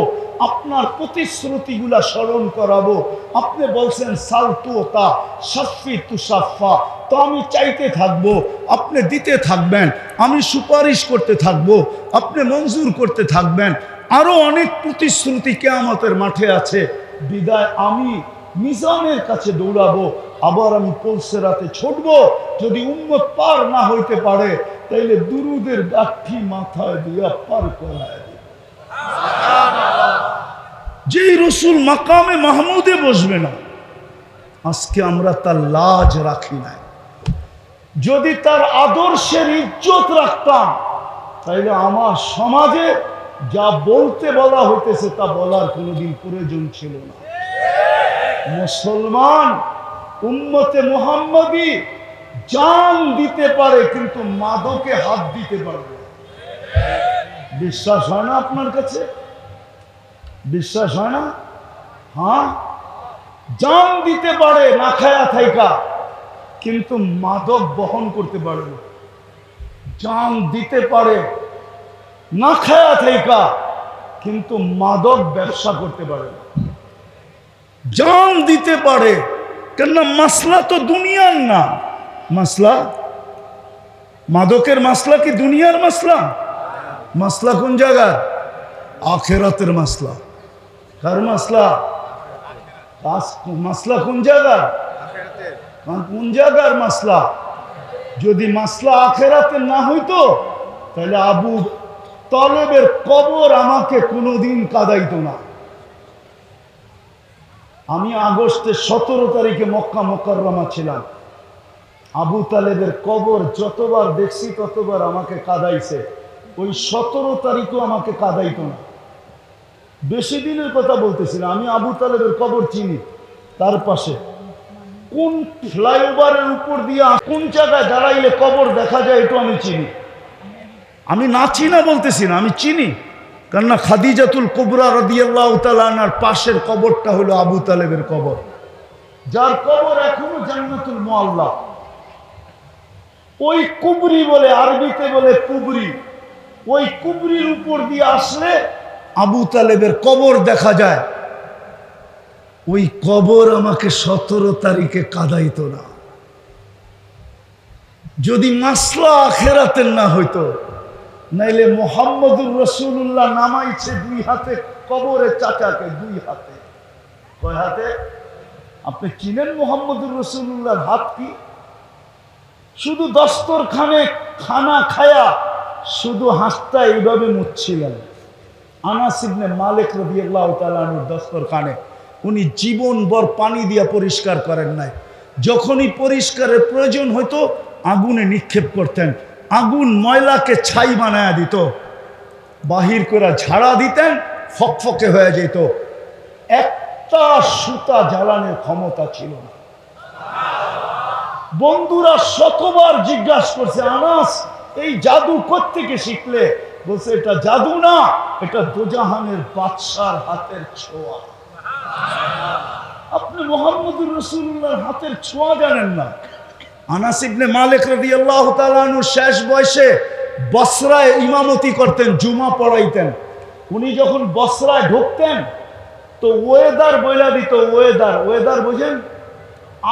আপনার প্রতিশ্রুতিগুলা স্মরণ করাবো। আপনি বলছেন সালতুতা সাফি তুসাফা, তো আমি চাইতে থাকবো, আপনি দিতে থাকবেন, আমি সুপারিশ করতে থাকবো, আপনি মঞ্জুর করতে থাকবেন। আরো অনেক প্রতিশ্রুতি কিয়ামতের মাঠে আছে। বিদায় আমি মিজানের কাছে দৌড়াবো, আবার আমি পুলসিরাতে ছুটবো। যদি উম্মত পার না হইতে পারে তাইলে দুরুদের গাঠি মাথায় দিয়া পার করায় দিবে। যেই রসুল মাকামে মাহমুদে বসবে না, আজকে আমরা তার লাজ রাখি নাই। যদি তার আদর্শের ইজ্জত রাখতাম তাইলে আমার সমাজে যা বলতে বলা হইতেছে তা বলার কোনোদিন প্রয়োজন ছিল না। মুসলমান উম্মতে মুহাম্মাদি জান দিতে পারে কিন্তু মাদকে হাত দিতে পারবে। বিশ্বাস হয় না আপনার কাছে? বিশ্বাস হয় না? হ্যাঁ, জান দিতে পারে না খায়া থাইকা, কিন্তু মাদক বহন করতে পারে না। জান দিতে পারে না খায়া থাইকা, কিন্তু মাদক ব্যবসা করতে পারে না। জান দিতে পারে, কেননা মাসলা তো দুনিয়ার না। মাসলা, মাদকের মাসলা কি দুনিয়ার মাসলা? মাসলা কোন জায়গার? আখেরাতের মাসলা। কার মাসলা? মাসলা কোন জায়গার? কোন জায়গার মাসলা? যদি মাসলা আখেরাতের না হইতো, তাহলে আবু তালেবের কবর আমাকে কোনোদিন কাঁদাইতো না। আমি আগস্টের 17 তারিখে মক্কা মুকাররমা ছিলাম। আবু তালেবের কবর যতবার দেখছি ততবার আমাকে কাঁদাইছে। ওই 17 তারিখও আমাকে কাঁদাইতো না। বেশি দিনের কথা বলতেছি না। আমি আবু তালেবের কবর চিনি। তার পাশে কোন ফ্লাইওভারের উপর দিয়ে কোন জায়গায় দাঁড়াইলে কবর দেখা যায় এটা আমি চিনি। আমি না চিনা বলতেছি না, আমি চিনি। কেননা খাদিজাতুল কুবরা রাদিয়াল্লাহু তাআলা আনহার পাশের কবরটা হলো আবু তালেবের কবর, যার কবর এখনো জান্নাতুল মুআল্লা। ওই কুবরি বলে, আরবিতে বলে কুবরি। ওই কুবরির উপর দিয়ে আসলে আবু তালেবের কবর দেখা যায়। ওই কবর আমাকে 17 তারিখে কাঁদাইতো না। যদি মাসলা আখেরাতের না হইতো, নাইলে মুহাম্মদুর রাসূলুল্লাহ নামাইছে 2 হাতে কবরে চাচাকে, 2 হাতে। কয় হাতে? আপনি চিনেন মুহাম্মদুর রাসূলুল্লাহর হাত কি? শুধু দস্তরখানে খানা খায়া শুধু হাতটা এইভাবে মুছছিলেন। আনাস ইবনে মালিক রাদিয়াল্লাহু তাআলা আনহুর দস্তরখানে উনি জীবনভর পানি দিয়া পরিষ্কার করেন নাই। যখনই পরিষ্কারের প্রয়োজন হতো আগুনে নিক্ষেপ করতেন। আগুন ময়লাকে ছাই বানায়া দিত, বাহির করে ঝাড়া দিতেন, ফকফকে হয়ে যেত। একটা সুতা জ্বালানোর ক্ষমতা ছিল না। বন্ধুরা শতবার জিজ্ঞাসা করছে, আনাস এই জাদু কোত্থেকে শিখলে? বলছে এটা জাদু না, এটা দোজাহানের বাদশার হাতের ছোঁয়া। আপনি মুহাম্মদুর রাসূলুল্লাহর হাতের ছোঁয়া জানেন না? আনাস ইবনে মালিক রাদিয়াল্লাহু তাআলা আনহু শেষ বয়সে বসরায় ইমামতি করতেন, জুমা পড়াইতেন। উনি যখন বসরায় ঢুকতেন তো ওয়েদার বইলা দিত, ওয়েদার বুঝেন,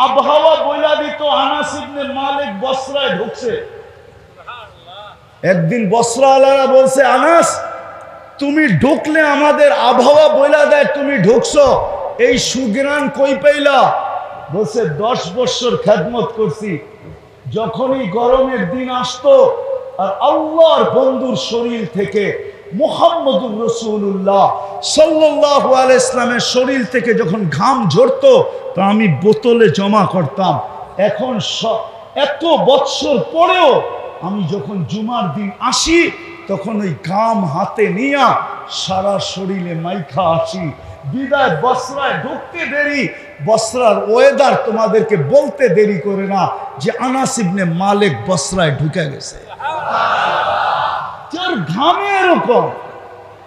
আবহাওয়া বইলা দিত আনাস ইবনে মালিক বসরায় ঢুকছে। একদিন বসরাওয়ালারা বলছে, আনাস তুমি ঢুকলে আমাদের আবহাওয়া বইলা দেয় তুমি ঢুকছো, এই সুগ্রাণ কই পাইলা? বলছে 10 বছর খেদমত করছি। যখনই গরমের দিন আসতো আর আল্লাহর বন্ধুর শরীর থেকে মুহাম্মদুর রাসূলুল্লাহ সাল্লাল্লাহু আলাইহি ইসলামের শরীর থেকে যখন ঘাম ঝরতো তা আমি বোতলে জমা করতাম। এখন এত বৎসর পরেও আমি যখন জুমার দিন আসি তখন ওই ঘাম হাতে নিয়ে সারা শরীরে মাইখা আসি। বিদায় বসরায় ঢুকতে দেরি, বসরার ওয়েদার তোমাদেরকে বলতে দেরি করে না যে আনাস ইবনে মালিক বসরায় ঢুকে গেছে। যার ঘামে এরকম,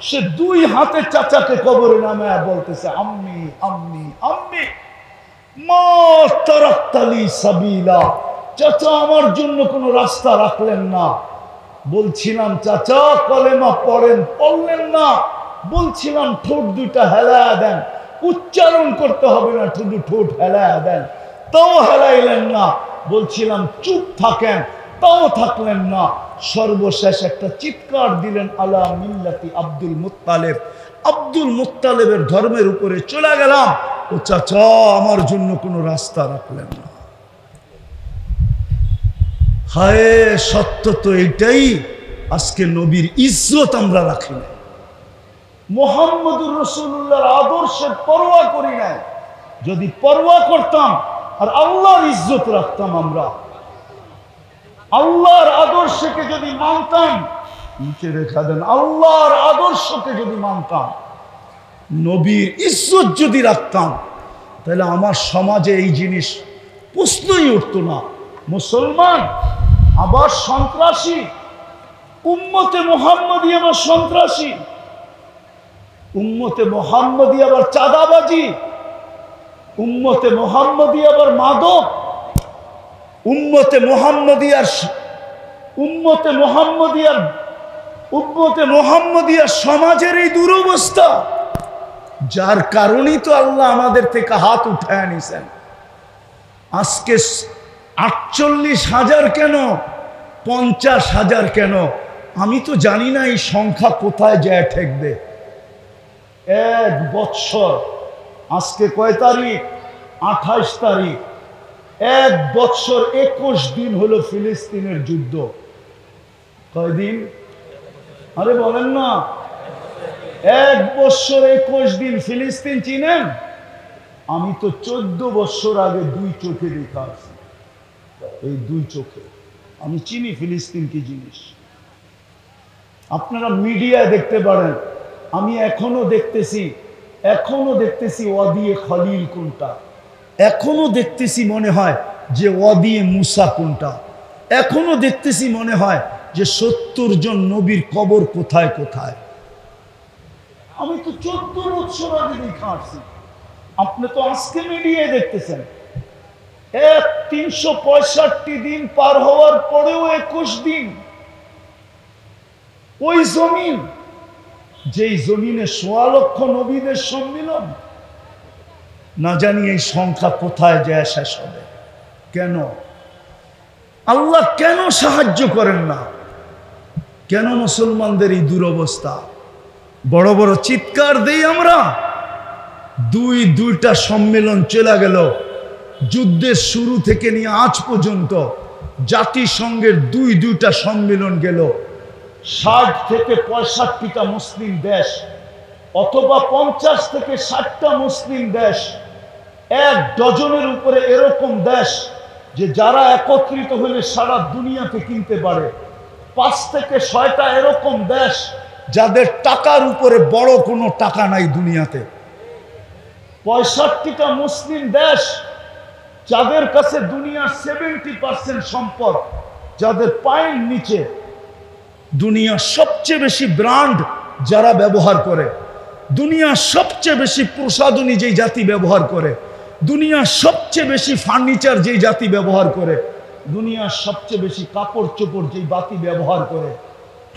সে 2 হাতে চাচাকে কবরে নামায়া বলতেছে, আম্মি আম্মি আম্মি মা তারাকতালি সাবিলা। চাচা আমার জন্য কোনো রাস্তা রাখলেন না। বলছিলাম চাচা কলেমা পড়েন, পড়লেন না। বলছিলাম ঠোঁট 2টা হেলায়া দেন, উচ্চারণ করতে হবে না, শুধু ঠোঁট হেলায়া দেন, তাও হেলাইলেন না। বলছিলাম চুপ থাকেন, তাও থাকলেন না। সর্বশেষ একটা চিৎকার দিলেন, আলা মিল্লাতি আব্দুল মুত্তালিব। আব্দুল মুত্তালিবের ধর্মের উপরে চলে গেলাম। ও চাচা আমার জন্য কোনো রাস্তা রাখলেন না। হায় সত্য তো এটাই, আজকে নবীর ইজ্জত আমরা রাখি না, মুহাম্মদুর রাসূলুল্লাহর আদর্শের পরোয়া করি না। যদি পরোয়া করতাম আর আল্লাহর ইজ্জত রাখতাম, আমরা আল্লাহর আদর্শকে যদি মানতাম, নিচে রেখা দেন, আল্লাহর আদর্শকে যদি মানতাম, নবীর ইজ্জত যদি রাখতাম, তাহলে আমার সমাজে এই জিনিস প্রশ্নই উঠতো না। মুসলমান আবার সন্ত্রাসী, উম্মতে মুহাম্মদী আবার সন্ত্রাসী। উম্মতে মোহাম্মদী আবার চাঁদাবাজি, উম্মতে মোহাম্মদী আবার মাদক, উম্মতে মোহাম্মদিয়ার সমাজের এই দুরবস্থা, যার কারণেই তো আল্লাহ আমাদের থেকে হাত উঠায় নিছেন। আজকে 48,000 কেন, 50,000 কেন, আমি তো জানি না এই সংখ্যা কোথায় যায় ঠেকবে। 1 বৎসর, আজকে কয় তারিখ? 28 তারিখ। 1 বৎসর 21 দিন হলো ফিলিস্তিনের যুদ্ধ। কয়দিন? আরে বলেন না। 1 বৎসর 21 দিন। ফিলিস্তিন চিনেন? আমি তো 14 বৎসর আগে 2 চোখে দেখা আছি। এই 2 চোখে আমি চিনি ফিলিস্তিন কি জিনিস। আপনারা মিডিয়ায় দেখতে পারেন, আমি এখনো দেখতেছি ওয়াদিয়ে খলিল কোনটা, এখনো দেখতেছি মনে হয় যে ওয়াদিয়ে মুসা কোনটা, এখনো দেখতেছি মনে হয় যে 70 জন নবীর কবর কোথায় কোথায়। আমি তো 14 বছর আগে দেখা আসছি, আপনি তো আজকে মিডিয়ায় দেখতেছেন। 365 দিন পার হওয়ার পরেও 21 দিন ওই জমিন, যেই জমিনে 1.25 লক্ষ নবীদের সম্মিলন, না জানি এই সংখ্যা কোথায় যায় শেষ হবে। কেন আল্লাহ কেন সাহায্য করেন না? কেন মুসলমানদের এই দুরবস্থা? বড় বড় চিৎকার দেই আমরা, দুইটা সম্মেলন চলে গেল। যুদ্ধের শুরু থেকে নিয়ে আজ পর্যন্ত জাতিসংঘের দুইটা সম্মেলন গেল। 60 থেকে 65টা মুসলিম দেশ, অথবা 50 থেকে 60টা মুসলিম দেশ, 1 ডজনের উপরে এরকম দেশ যে যারা একত্রিত হলে সারা দুনিয়াকে কিনতে পারে। 5 থেকে 6টা এরকম দেশ যাদের টাকার উপরে বড় কোনো টাকা নাই দুনিয়াতে। 65টা মুসলিম দেশ যাদের কাছে দুনিয়ার 70% সম্পদ, যাদের পায়ের নিচে। দুনিয়ার সবচেয়ে বেশি ব্র্যান্ড যারা ব্যবহার করে, দুনিয়ার সবচেয়ে বেশি প্রসাধনী যেই জাতি ব্যবহার করে, দুনিয়ার সবচেয়ে বেশি ফার্নিচার যেই জাতি ব্যবহার করে, দুনিয়ার সবচেয়ে বেশি কাপড় চোপড় যেই জাতি ব্যবহার করে,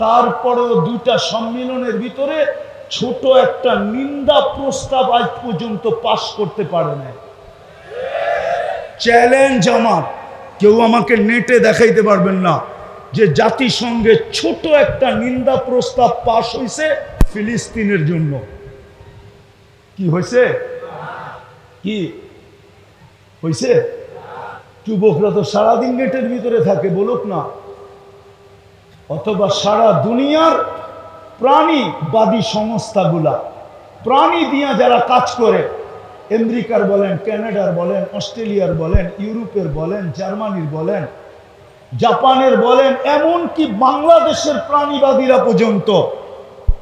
তারপরেও 2টা সম্মেলনের ভিতরে ছোট একটা নিন্দা প্রস্তাব আজ পর্যন্ত পাশ করতে পারে না। চ্যালেঞ্জ আমার, কেউ আমাকে নেটে দেখাইতে পারবেন না যে জাতিসংঘে ছোট একটা নিন্দা প্রস্তাব পাশ হয়েছে ফিলিস্তিনের জন্য। কি হয়েছে? কি হয়েছে? যুবকরা তো সারাদিন নেটের ভিতরে থাকে, বলুক না। অথবা সারা দুনিয়ার প্রাণীবাদী সংস্থাগুলা, প্রাণী দিয়া যারা কাজ করে, আমেরিকার বলেন, কানাডার বলেন, অস্ট্রেলিয়ার বলেন, ইউরোপের বলেন, জার্মানির বলেন, জাপানের বলেন, এমনকি বাংলাদেশের প্রাণীবাদীরা পর্যন্ত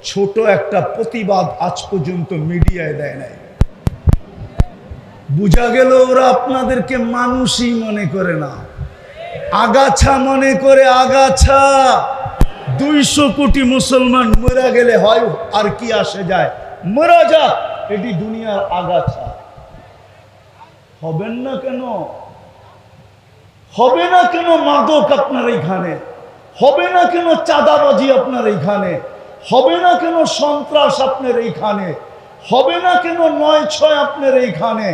ছোট একটা প্রতিবাদ আজ পর্যন্ত মিডিয়ায় দেয় নাই। বুঝা গেল ওরা আপনাদেরকে মানুষই মনে করে না, আগাছা মনে করে। আগাছা। 200 কোটি মুসলমান মরা গেলে হয় আর কি আসে যায়, মরা যাক, এটি দুনিয়ার আগাছা। হবেন না কেন? হবে না কেন মাদক আপনার এইখানে? হবে না কেন চাঁদাবাজি আপনার এইখানে? হবে না কেন সন্ত্রাস আপনার এইখানে? হবে না কেন 9/6 আপনার এইখানে?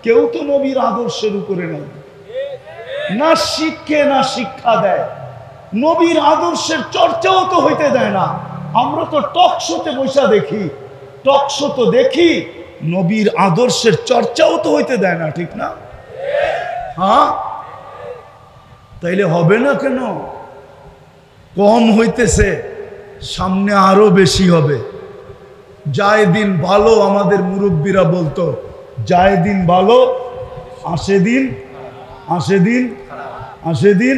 কেউ তো নবীর আদর্শের উপরে নেই, না শিক্ষে না শিক্ষা দেয়, নবীর আদর্শের চর্চাও তো হইতে দেয় না। আমরা তো টক শোতে বসা দেখি, টক শো তো দেখি, নবীর আদর্শের চর্চাও তো হইতে দেয় না, ঠিক না? হ্যাঁ, তাইলে হবে না কেন? কম হইতেছে, সামনে আরো বেশি হবে। যায় দিন ভালো, আমাদের মুরব্বীরা বলতো, যায় দিন ভালো, আসে দিন।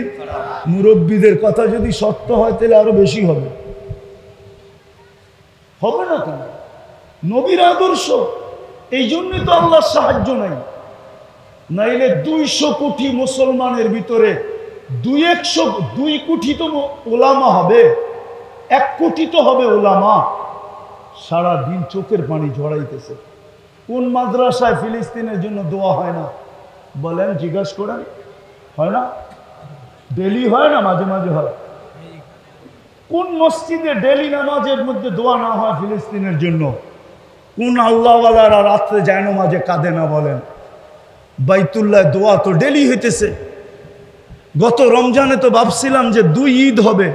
মুরব্বীদের কথা যদি সত্য হয় তাহলে আরো বেশি হবে। হবে না কেন? নবীর আদর্শ, এই জন্যই তো আল্লাহর সাহায্য নাই। নাইলে 200 কোটি মুসলমানের ভিতরে 2 কোটি তো ওলামা হবে, 1 কোটি তো হবে ওলামা। সারা দিন চোখের পানি ঝরাইতেছে। কোন মাদ্রাসায় ফিলিস্তিনের জন্য দোয়া হয় না বলেন, জিজ্ঞাসা করেন। হয় না? ডেলি হয় না, মাঝে মাঝে হয়। কোন মসজিদে ডেলি নামাজের মধ্যে দোয়া না হয় ফিলিস্তিনের জন্য? কোন আল্লাহওয়ালারা রাত্রে যায় নামাজে কাঁদে না বলেন? বাইতুল্লাহ দোয়া তো ডেলি হইতেছে। গত রমজানে তো ভাবছিলাম যে 2 ঈদ হবে,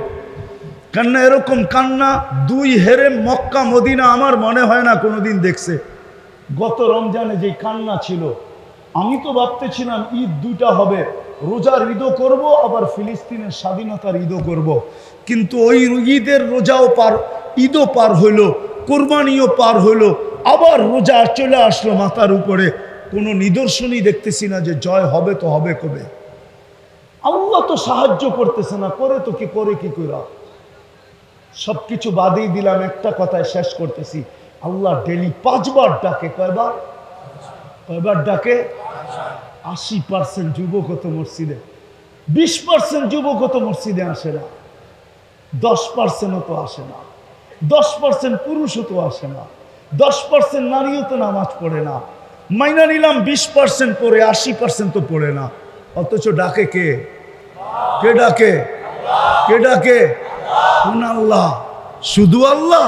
কান্না এরকম কান্না 2 হেরেম মক্কা মদিনা আমার মনে হয় না কোনোদিন দেখছে। গত রমজানে যে কান্না ছিল, আমি তো ভাবতেছিলাম ঈদ 2টা হবে, রোজার ঈদও করব, আবার ফিলিস্তিনের স্বাধীনতার ঈদও করব। কিন্তু ওই ঈদের রোজাও পার, ঈদও পার হইল, কোরবানিও পার হইল, আবার রোজা চলে আসলো মাথার উপরে। কোনো নিদর্শনই দেখতেছি না যে জয় হবে। তো হবে কবে? আল্লাহ তো সাহায্য করতেছে না, করে তো কি করে কি করা। সবকিছু বাদেই দিলাম, একটা কথায় শেষ করতেছি। আল্লাহ ডেলি 5 বার ডাকে। কয়বার ডাকে? 80% যুবক তো মসজিদে, 20% যুবক তো মসজিদে আসে না, 10%ও তো আসে না, 10% পুরুষও তো আসে না, 10% নারীও তো নামাজ পড়ে না। মাইনা নিলাম 20% পড়ে, 80% তো পড়ে না। অথচ ডাকে কে? কে ডাকে? কে ডাকে? কোন আল্লাহ? শুধু আল্লাহ?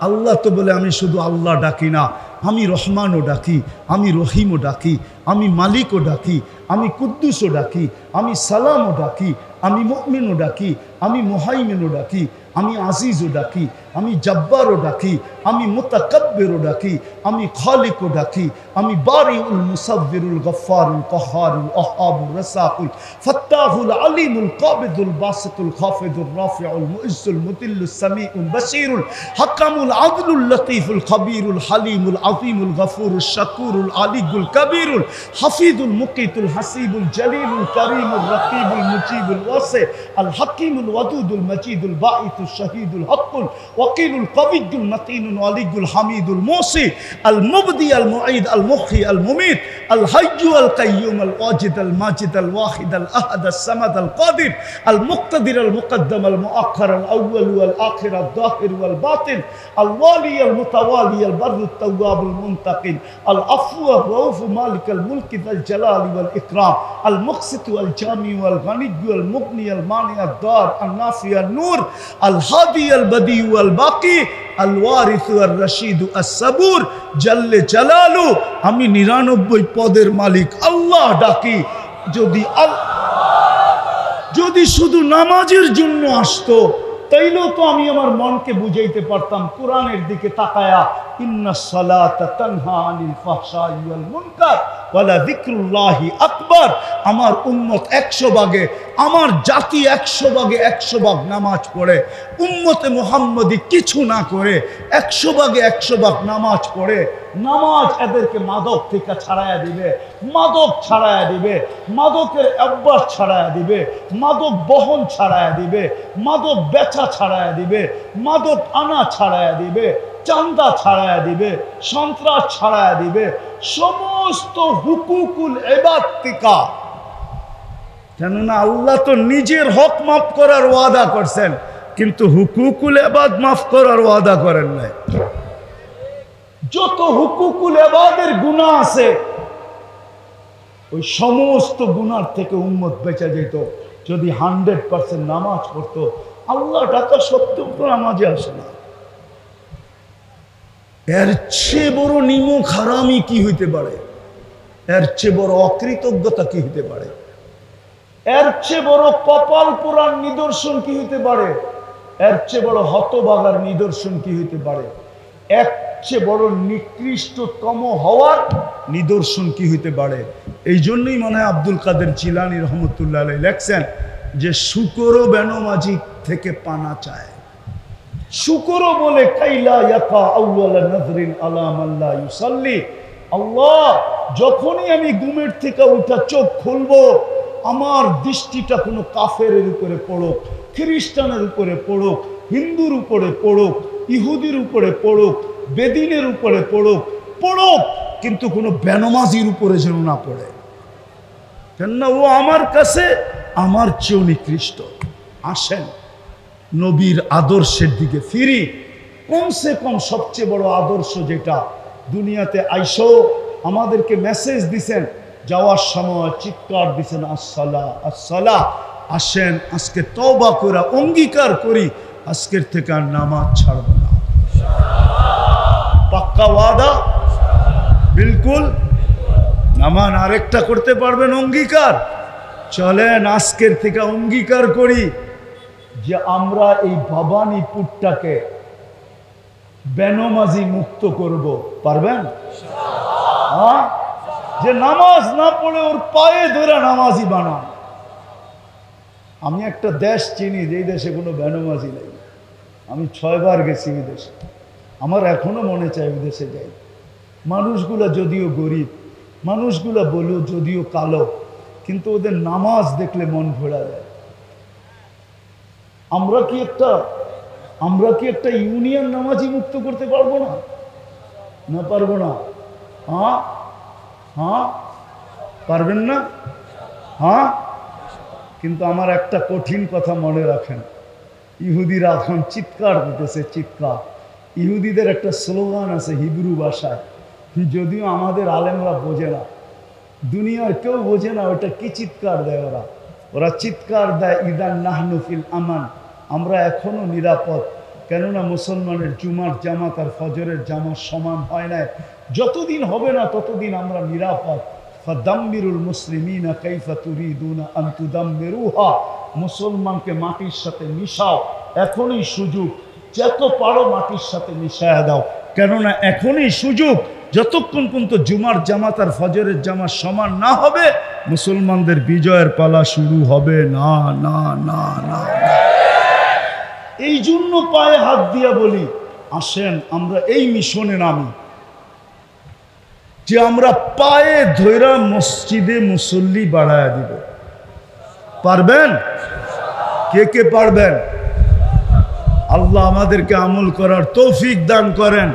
আল্লাহ তো বলে আমি শুধু আল্লাহ ডাকি না, আমি রহমানও ডাকি, আমি রহিমও ডাকি, আমি মালিকও ডাকি, আমি কুদ্দুসও ডাকি, আমি সালামও ডাকি, আমি মুমিনও ডাকি, আমি মুহাইমিনও ডাকি, আমি আজিজও ডাকি, আমি জব্বারও ডাকি, আমি মুতাকাব্বিরও ডাকি, আমি খালিকও ডাকি, আমি বারিউল মুসাব্বিরুল গফফারুল কাহ্হারুল ওয়াহ্হাবুর রাসাকুল ফাত্তাহুল আলিমুল কাবিদুল বাসিতুল খাফিদুর রাফিউল মুইজ্জুল মুতিল্লুস সামিউল বাসীরুল হাকামুল আদলুল লতীফুল খবীরুল হালিমুল আযীমুল গফুরুশ শাকুরুল আলিয়ুল কবীরুল হাফিজুল মুকিতুল হাসিবুল জলিলুল করিমুল রকিবুল মুজিবুল ওয়াসি আল হাকিমুল ওয়াদুদুল মজিদুল বাঈতুল শহীদুল হকুল ওয়াকিলুল কবিয়ুল মতিনুল ওয়ালিয়ুল হামিদুল মুসি আল মুবদি আল মুঈদ আল মুহয়ি আল মুমিত আল হাইয়্যু আল কাইয়্যুম আল ওয়াজিদ আল মাজিদ আল ওয়াহিদ আল আহাদ আল সামাদ আল কাদির আল মুক্তাদির আল মুকদ্দম আল মুআখ্খার আল আউয়াল ওয়াল আখির আল যাহির ওয়াল বাতিন আল ওয়ালি আল মুতাওয়ালি আল বাররুত তাওয়াবুল মুনতাকিম আল আফু আর রাউফ মালিক আল মুলকি যাল জালালি ওয়াল ইকরাম আল মুকসিত ওয়াল জামি ওয়াল গানি ওয়াল মুগনি আল মানি আল দার আল নাফি আল নূর আল হাদি আল বদি ওয়াল বাকি আল ওয়ারিস ওয়াল রশিদ আস সাবুর জাল্লে জালালু। আমি 99 পদের মালিক আল্লাহ ডাকি। যদি শুধু নামাজের জন্য আসতো তাইলেও তো আমি আমার মনকে বুঝাইতে পারতাম কোরআনের দিকে তাকায়া, ইন্নাস সালাতা তানহা আনিল ফাহশাই ওয়াল মুনকার ওয়ালা যিকরুল্লাহি আকবার। আমার উম্মত 100 ভাগে, আমার জাতি 100 ভাগে 100 ভাগ নামাজ পড়ে। উম্মতে মুহাম্মদি কিছু না করে 100 ভাগে 100 ভাগ নামাজ পড়ে। নামাজ এদেরকে মাদক থেকে ছাড়াইয়া দিবে, মাদক ছাড়াইয়া দিবে, মাদকের অভ্যাস ছাড়াইয়া দিবে, মাদক বহন ছাড়াইয়া দিবে, মাদক বেচা ছাড়াইয়া দিবে, মাদক আনা ছাড়াইয়া দিবে, চান্দা ছাড়াইয়া দিবে, সন্ত্রাস ছাড়াইয়া দিবে, সমস্ত হুকুকুল ইবাদ থেকে। কেননা আল্লাহ তো নিজের হক মাফ করার ওয়াদা করছেন, কিন্তু হুকুকুল ইবাদ মাফ করার ওয়াদা করেন নাই। যত হুকুকুল ইবাদের গুনাহ আছে ওই সমস্ত গুনার থেকে উম্মত বেঁচে যেত যদি 100% নামাজ পড়তো। আল্লাহ ডাকা সত্ত্বেও তো নামাজে আসে না। এর চেয়ে বড় নিমক হারামি কি হইতে পারে? এর চেয়ে বড় অকৃতজ্ঞতা কি হইতে পারে? এর চেয়ে বড় কপাল পোড়ার নিদর্শন কি হইতে পারে? এর চেয়ে বড় হতভাগার নিদর্শন কি হইতে পারে? এর চেয়ে বড় নিকৃষ্টতম হওয়ার নিদর্শন কি হইতে পারে? এই জন্যই মনে হয় আব্দুল কাদের জিলানী রহমতুল্লাহ আলাইহি লেখছেন যে শুকরও বেনমাজি থেকে পানা চায়। শুকরও বলে কাইলা ইয়াকা আউয়াল নজরিন আলা মান লা ইউসাল্লি। আল্লাহ, যখনই আমি ঘুমের থেকে উঠা চোখ খুলবো আমার দৃষ্টিটা কোনো কাফেরের উপরে পড়ুক, খ্রিস্টানের উপরে পড়ুক, হিন্দুর উপরে পড়ুক, ইহুদির উপরে পড়ুক, বেদিনের উপরে পড়ুক, কিন্তু কোনো বেনমাজির উপরে যেন না পড়ে। কেননা ও আমার কাছে আমার চেয়েও নিকৃষ্ট। আসেন নবীর আদর্শের দিকে ফিরি। কমসে কম সবচেয়ে বড় আদর্শ যেটা, দুনিয়াতে আইসো আমাদেরকে মেসেজ দিছেন, যাওয়ার সময় চিৎকার দিছেন আসসালা আসসালা। আসেন আজকে তওবা করে অঙ্গীকার করি আজকের থেকে আর নামাজ ছাড়ব না। পাক্কা ওয়াদা? বিলকুল। নামান আরেকটা করতে পারবেন অঙ্গীকার? চলেন আজকের থেকে অঙ্গীকার করি যে আমরা এই ভবানীপুরটাকে বেনমাজি মুক্ত করব। পারবেন? হ্যাঁ, যে নামাজ না পড়ে ওর পায়ে ধরে নামাজি বানান। আমি একটা দেশ চিনি যেই দেশে কোনো বেনমাজি নেই। আমি 6 বার গেছি বিদেশে, আমার এখনো মনে চায় বিদেশে যাই। মানুষগুলা যদিও গরিব, মানুষগুলা বলো যদিও কালো, কিন্তু ওদের নামাজ দেখলে মন ভরা যায়। আমরা কি একটা ইউনিয়ন নামাজি মুক্ত করতে পারবো না? না পারবো না? হ্যাঁ হ্যাঁ, পারবেন না? হ্যাঁ। কিন্তু আমার একটা কঠিন কথা মনে রাখেন, ইহুদিরা এখন চিৎকার দিতেছে, চিৎকার। ইহুদিদের একটা স্লোগান আছে হিব্রু ভাষায়, যদিও আমাদের আলেমরা বোঝে না, দুনিয়ার কেউ বোঝে না ওটা কি চিৎকার দেয়। ওরা চিৎকার দেয় ইদান নাহনু ফিল আমান, আমরা এখনো নিরাপদ। কেননা মুসলমানের জুমার জামাত আর ফজরের জামাত সমান হয় না, যতদিন হবে না ততদিন আমরা নিরাপদ। ফাদাম্মিরুল মুসলিমিনা কাইফা তুরিদুনা আন তুদাম্মিরুহা, মুসলমানকে মাটির সাথে মিশাও, এখনই সুযোগ, যত পারো মাটির সাথে মিশায়া দাও। কেননা এখনই সুযোগ, যতক্ষণ পর্যন্ত জুমার জামাত আর ফজরের জামাত সমান না হবে মুসলমানদের বিজয়ের পালা শুরু হবে না না না না। এই জন্য পায়ে হাত দিয়া বলি, আসেন আমরা এই মিশনে নামি যে আমরা পায়ে ধইরা মসজিদে মুসল্লি বাড়ায়া দিব। পারবেন? কে কে পারবেন? আল্লাহ আমাদেরকে আমল করার তৌফিক দান করেন।